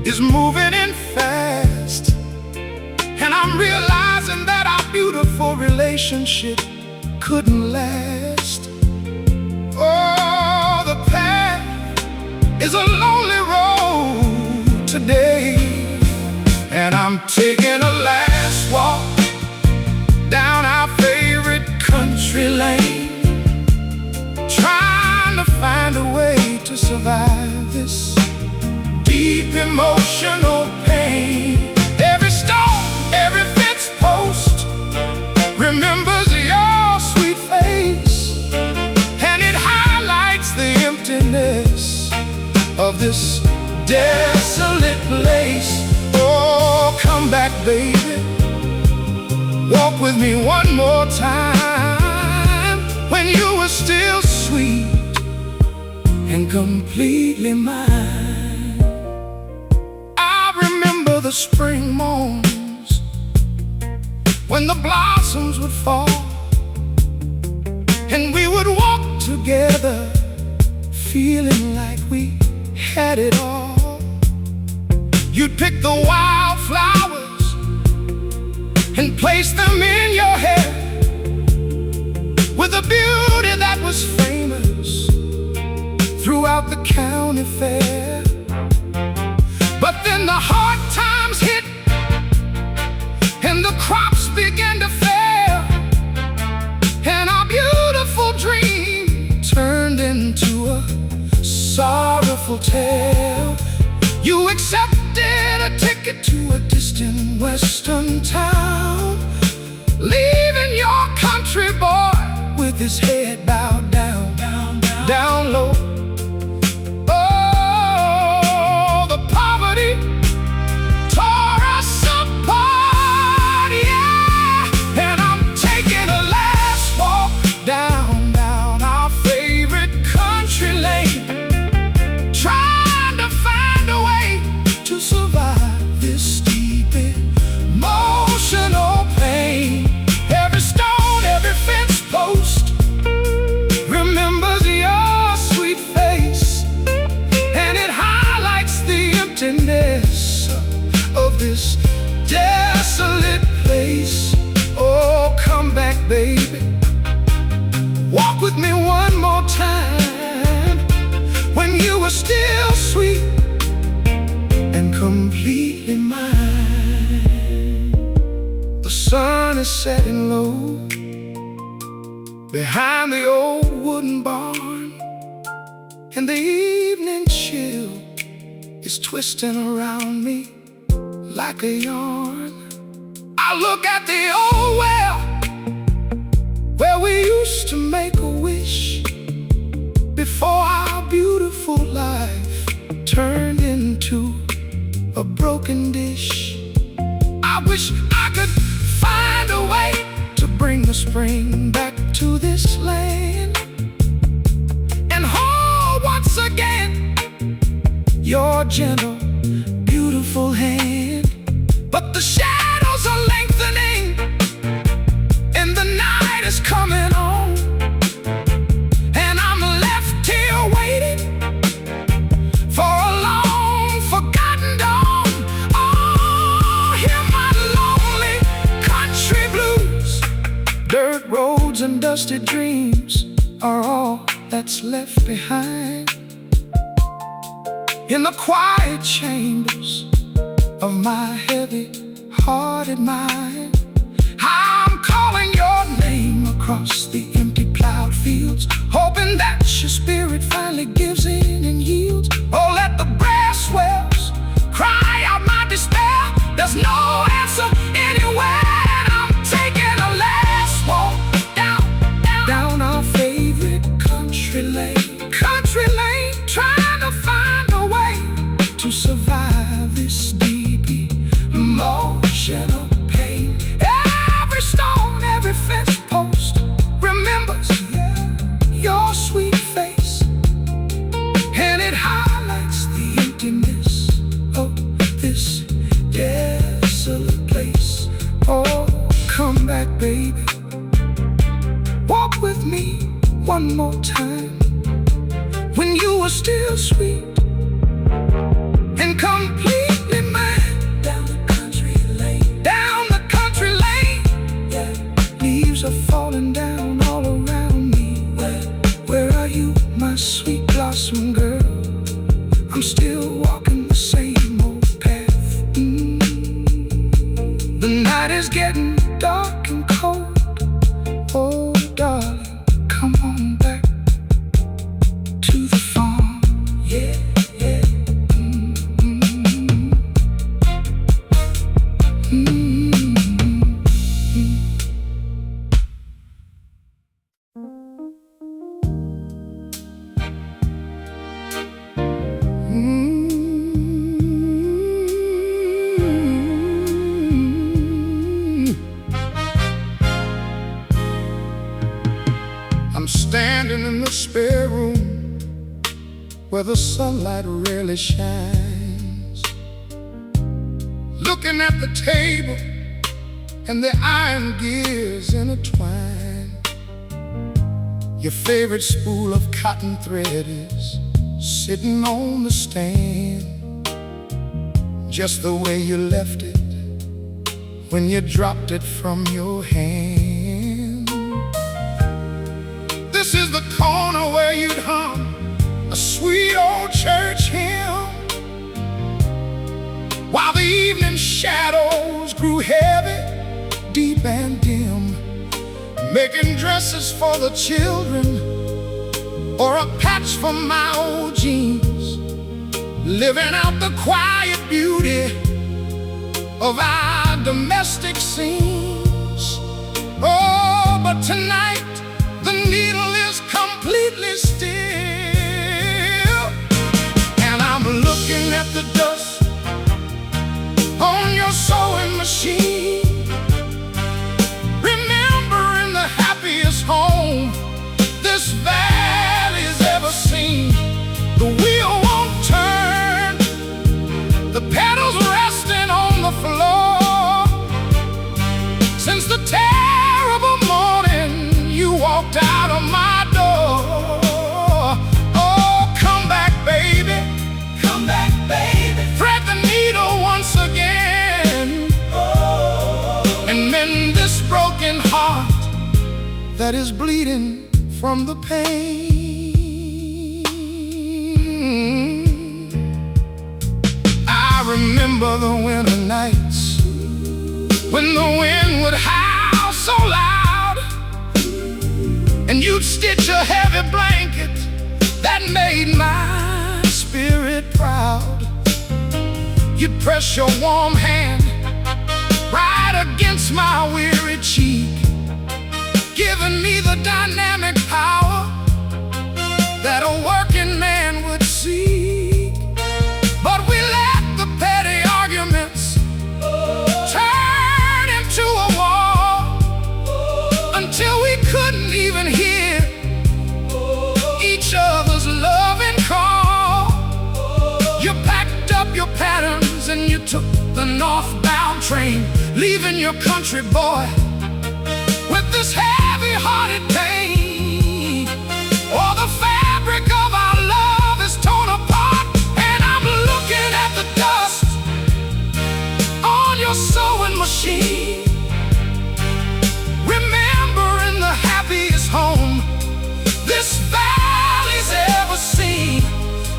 is moving in fast, and I'm realizing that our beautiful relationship couldn't last. Oh, the path is a lonely road today, and I'm taking a last walk down our favorite country lane, trying to find a way to survive this deep emotional pain. Every stone, every fence post remembers your sweet face, and it highlights the emptiness of this desolate place. Oh, come back, baby, walk with me one more time, when you were still sweet and completely mine. I remember the spring morns when the blossoms would fall, and we would walk together, feeling like we had it all. You'd pick the wild flowers and place them in your hair with a beauty that was famous throughout the county fair. But then the hard times hit and the crops began to fail, and our beautiful dream turned into a sorrowful tale. You accepted a ticket to a distant western town, leaving your country boy with his head bowed down, down low. Oh, the poverty mess of this desolate place. Oh, come back, baby. Walk with me one more time, when you were still sweet and completely mine. The sun is setting low behind the old wooden barn, and the evening chill is twisting around me like a yarn. I look at the old well where we used to make a wish before our beautiful life turned into a broken dish. I wish I could find a way to bring the spring back to this land and hold once again your gentle, beautiful hand. But the shadows are lengthening and the night is coming on, and I'm left here waiting for a long forgotten dawn. Oh, hear my lonely country blues. Dirt roads and dusty dreams are all that's left behind in the quiet chambers of my heavy-hearted mind. I'm calling your name across the empty plowed fields, hoping that your spirit finally gives in and yields. Oh, let the brass wells cry out my despair. There's no answer anywhere, and I'm taking a last walk down our favorite country lane. Country lane, trying to find a way to survive this deep emotional pain. Every stone, every fence post remembers your sweet face, and it highlights the emptiness of this desolate place. Oh, come back, baby. Walk with me one more time, when you were still sweet and completely mine. Down the country lane, down the country lane, yeah. Leaves are falling down all around me. Where are you, my sweet blossom girl? I'm still walking the same old path. The night is getting dark and cold. Oh, darling, come on back to the farm. Yeah, yeah. I'm standing in the spare room where the sunlight rarely shines, looking at the table and the iron gears intertwine. Your favorite spool of cotton thread is sitting on the stand, just the way you left it when you dropped it from your hand. This is the corner where you'd hum a sweet old church hymn, while the evening shadows grew heavy, deep and dim, making dresses for the children or a patch for my old jeans, living out the quiet beauty of our domestic scenes. Oh, but tonight the needle is completely still, and I'm looking at the dust on your sewing machine, remembering the happiest home this valley's ever seen. The wheel won't turn, the pedals resting on the floor, since the terrible morning you that is bleeding from the pain. I remember the winter nights when the wind would howl so loud, and you'd stitch a heavy blanket that made my spirit proud. You'd press your warm hand right against my weary cheek, giving me the dynamic power that a working man would seek. But we let the petty arguments turn into a war, until we couldn't even hear each other's loving call. You packed up your patterns and you took the northbound train, leaving your country boy with this heavy-hearted pain. Oh, the fabric of our love is torn apart, and I'm looking at the dust on your sewing machine, remembering the happiest home this valley's ever seen.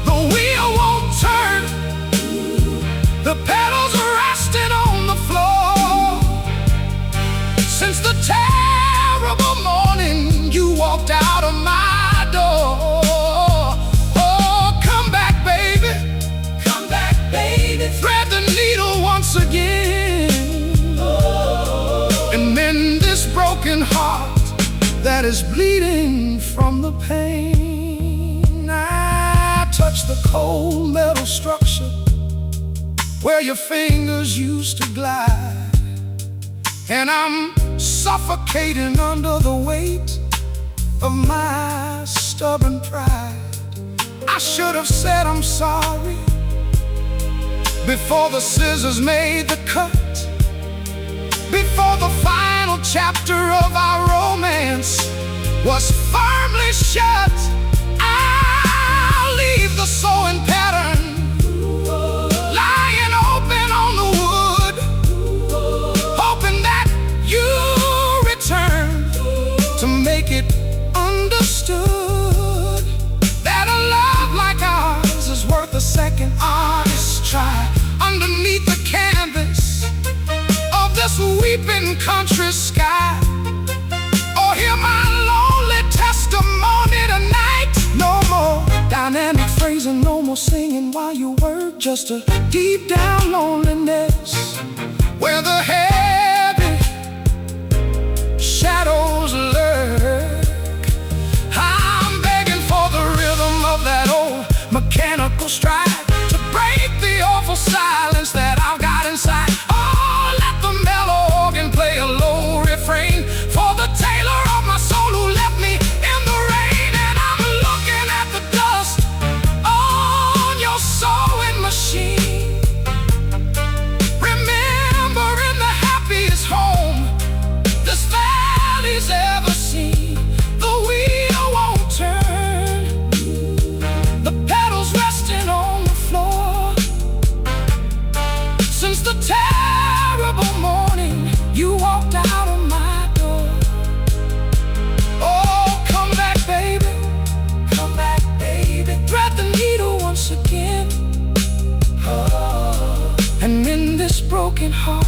The wheel won't turn, the pedals are resting on the floor, since the terrible morning you walked out of my door. Oh, come back, baby. Come back, baby. Thread the needle once again. Oh. And mend this broken heart that is bleeding from the pain. I touch the cold metal structure where your fingers used to glide, and I'm suffocating under the weight of my stubborn pride. I should have said I'm sorry before the scissors made the cut, before the final chapter of our romance was firmly shut. I'll leave the sewing pattern lying open on the wood, hoping that you return to make it understood that a love like ours is worth a second honest try. Underneath the canvas of this weeping country sky, oh, hear my lonely testimony tonight. No more dynamic phrasing, no more singing while you work, just a deep down loneliness where the heavy shadows lurk. I'm begging for the rhythm of that old mechanical stride to break the awful silence that I've got inside. Oh, let the mellow organ play a low refrain for the tailor of my soul who left me in the rain. And I'm looking at the dust on your sewing machine, remembering the happiest home this valley's ever seen. The wheel won't turn, the pedals resting on the floor, since the terrible morning you walked out of my door. Oh, come back, baby. Come back, baby. Thread the needle once again. Oh, and mend this broken heart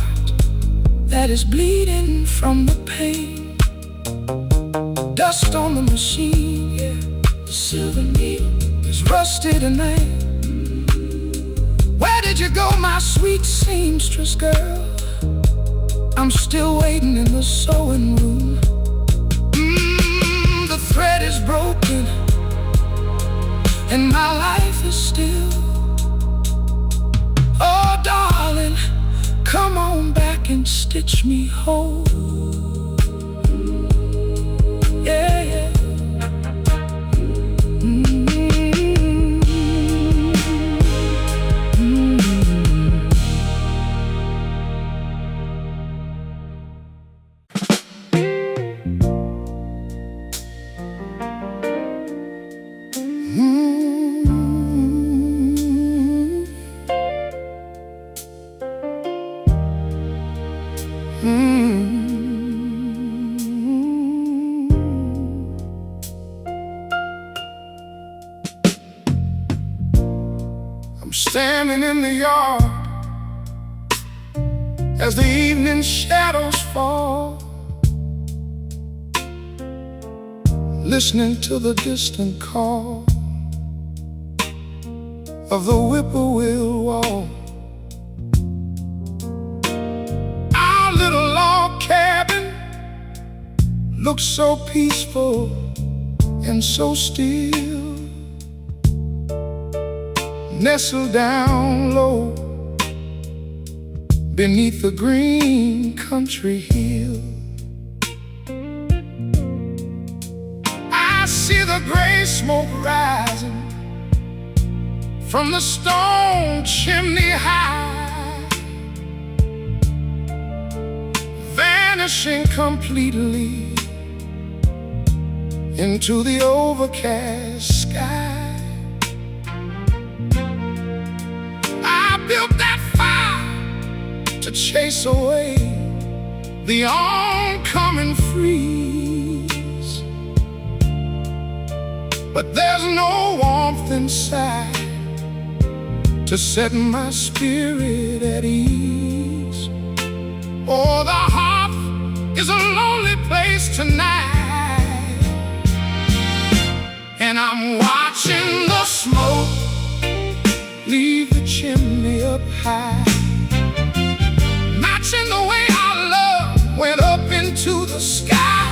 that is bleeding from the pain. Dust on the machine, yeah. The silver needle is rusted tonight. Where did you go, my sweet seamstress girl? I'm still waiting in the sewing room. The thread is broken and my life is still. Oh, darling, come on back and stitch me whole. Yeah, yeah. standing in the yard as the evening shadows fall, listening to the distant call of the whippoorwill wall. Our little log cabin looks so peaceful and so still, nestled down low beneath the green country hill. I see the gray smoke rising from the stone chimney high, vanishing completely into the overcast sky. I built that fire to chase away the oncoming freeze, but there's no warmth inside to set my spirit at ease. Oh, the hearth is a lonely place tonight, and I'm watching the smoke leave the chimney up high, matching the way our love went up into the sky.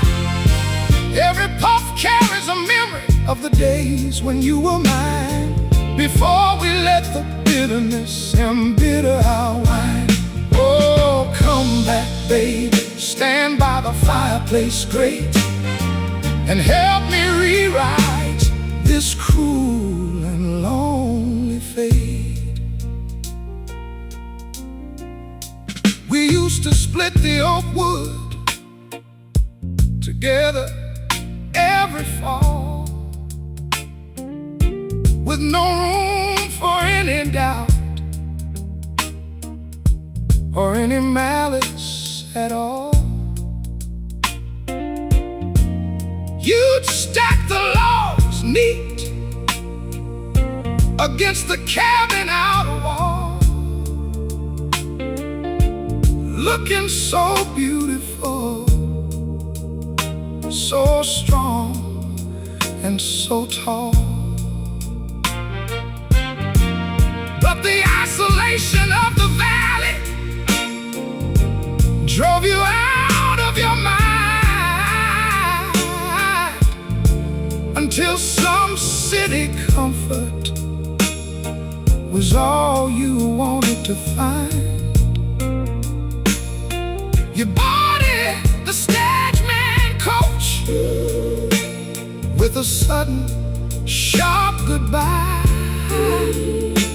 Every puff carries a memory of the days when you were mine, before we let the bitterness embitter our wine. Oh, come back, baby, stand by the fireplace grate and help me rewrite this cruel and lonely fate. We used to split the oak wood together every fall, with no room for any doubt or any malice at all. You'd stack the logs neat against the cabin outer wall, looking so beautiful, so strong and so tall. But the isolation of the valley drove you out of your mind, until some city comfort was all you wanted to find. You boarded the Stageman coach with a sudden, sharp goodbye,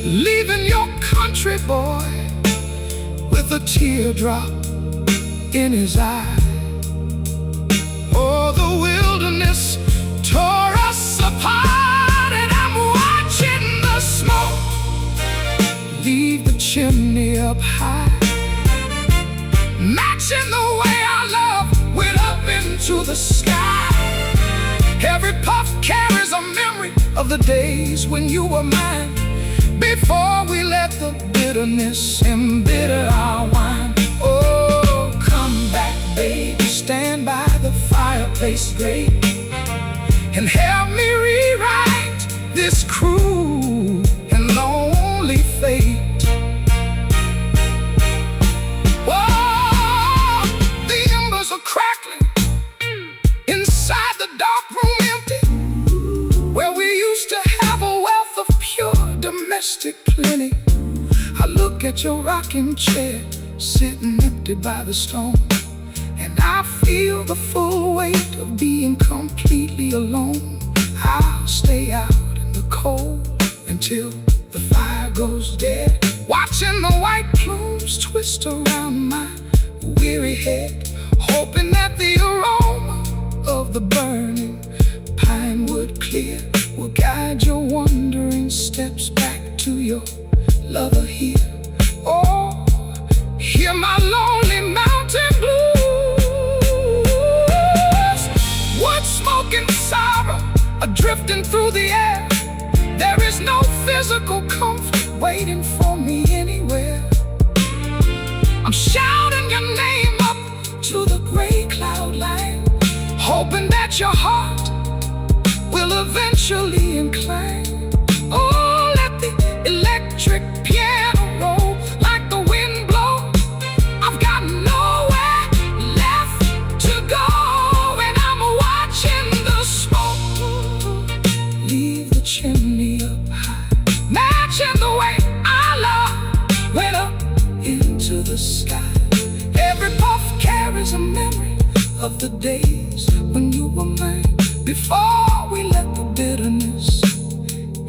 leaving your country boy with a teardrop in his eye. Oh, the wilderness tore us apart, and I'm watching the smoke leave the chimney up high, matching the way our love went up into the sky. Every puff carries a memory of the days when you were mine, before we let the bitterness embitter our wine. Oh, come back, baby, stand by the fireplace grate and help me rewrite this cruel and lonely fate. Whoa, the embers are crackling inside the dark room empty, where we used to have a wealth of pure domestic plenty. I look at your rocking chair sitting empty by the stone, and I feel the full weight of being completely alone. I'll stay out in the cold until the fire goes dead, watching the white plumes twist around my weary head, hoping that the aroma of the burning pine wood clear will guide your wandering steps back to your lover here. Oh, hear my lonely mountain blues, wood smoke and sorrow are drifting through the air. There is no physical comfort waiting for me shouting your name up to the gray cloud line, hoping that your heart will eventually incline. Oh, let the electric piano roll like the wind blow. I've got nowhere left to go, and I'm watching the smoke leave the chimney up high, matching the way our love went up into the sky. Every puff carries a memory of the days when you were mine, before we let the bitterness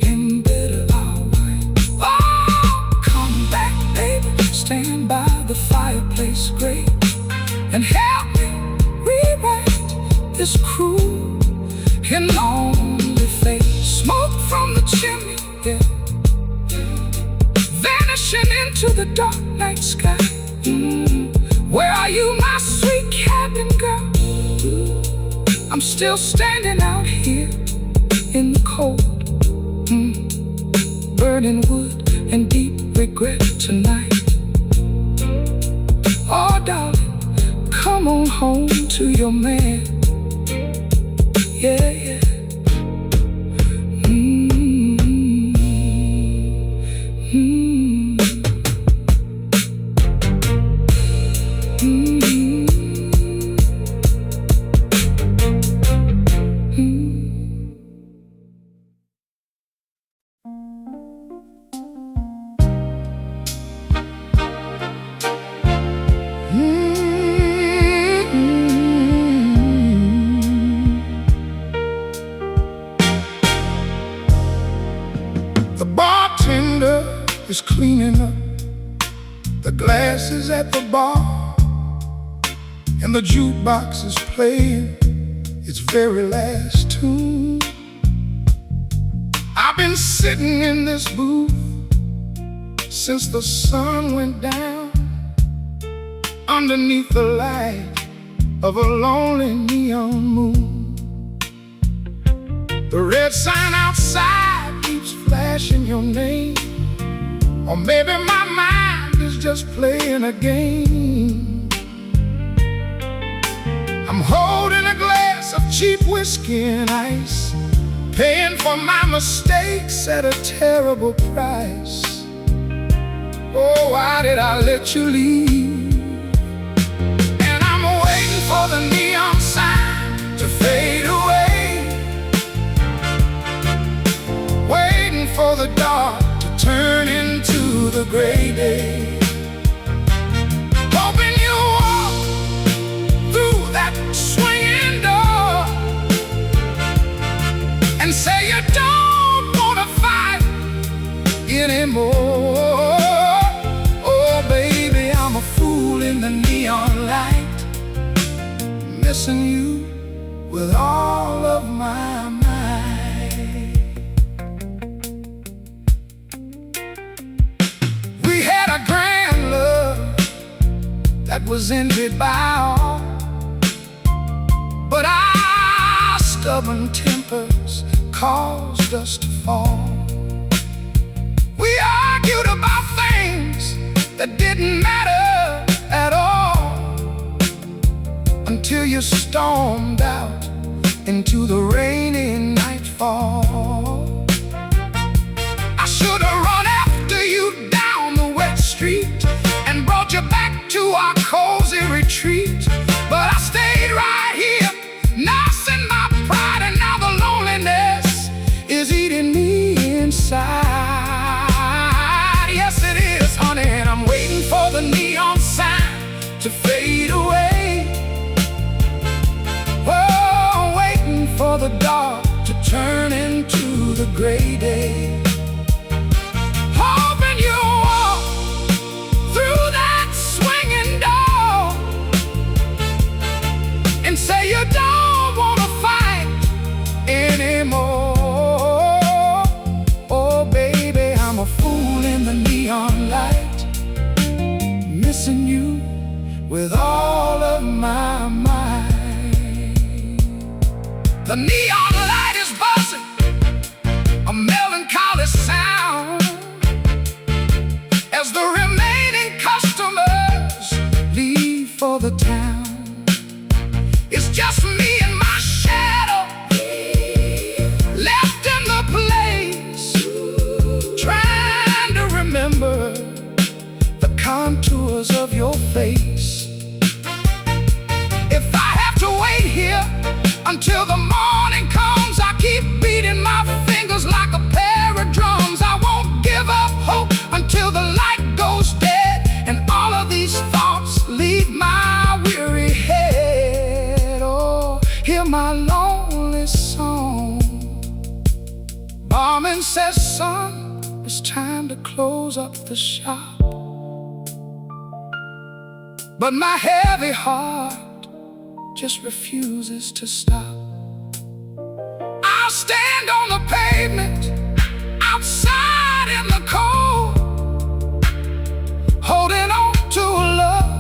embitter our wine. Oh, come back, baby, stand by the fireplace grate and help me rewrite this cruel and lonely fate. Smoke from the chimney, yeah, vanishing into the dark night sky. Where are you, my sweet cabin girl? I'm still standing out here in the cold, burning wood and deep regret tonight. Oh, darling, come on home to your man. Yeah, yeah. The bartender is cleaning up the glasses at the bar, and the jukebox is playing its very last tune. I've been sitting in this booth since the sun went down, underneath the light of a lonely neon moon. The red sign outside keeps flashing your name, or maybe my mind is just playing a game. I'm holding a glass of cheap whiskey and ice, paying for my mistakes at a terrible price. Oh, why did I let you leave? And I'm waiting for the neon sign to fade away, waiting for the dark to turn into the gray day, hoping you walk through that swinging door and say you don't wanna fight anymore. Oh baby, I'm a fool in the neon light, missing you with all of my might. We had a grand love that was envied by all, but our stubborn tempers caused us to fall. We argued about things that didn't matter at all, until you stormed out into the rainy nightfall. I should have run after you down the wet street and brought you back to our cozy retreat, but I stayed right here, nursing my pride, and now the loneliness is eating me inside. Yes, it is, honey, and I'm waiting for the neon sign to fade away. Oh, waiting for the dark to turn into the gray day, hoping you'll walk through that swinging door and say you don't wanna fight anymore. Oh baby, I'm a fool in the neon light, missing you with all of my might. The neon light is buzzing, a melancholy sound, as the remaining customers for the town. It's just me and my shadow, left in the place, trying to remember the contours of your face. If I have to wait here until the morning comes, I keep beating my fingers like a pair of drums. I won't give up hope until the light goes dead, and all of these thoughts leave my weary head. Oh, hear my lonely song. Barman says, son, it's time to close up the shop. But my heavy heart just refuses to stop. I'll stand on the pavement outside in the cold, holding on to a love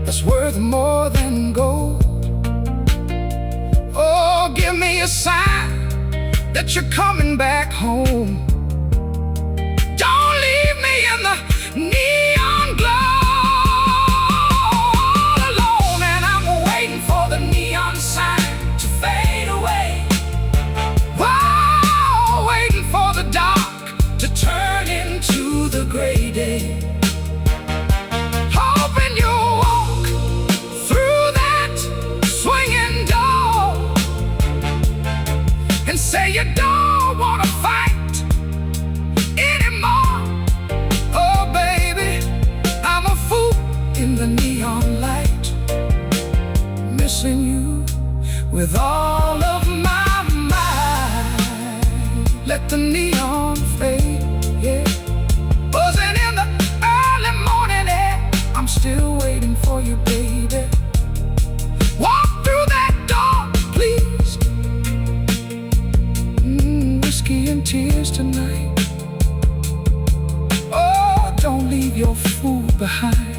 that's worth more than gold. Oh, give me a sign that you're coming back home. Don't leave me in the neon glow. Gray day, hoping you'll walk through that swinging door and say you don't want to fight anymore. Oh baby, I'm a fool in the neon light, missing you with all of my might. Let the neon fade, yeah, buzzing in the early morning air. I'm still waiting for you, baby. Walk through that door, please. Whiskey and tears tonight. Oh, don't leave your fool behind.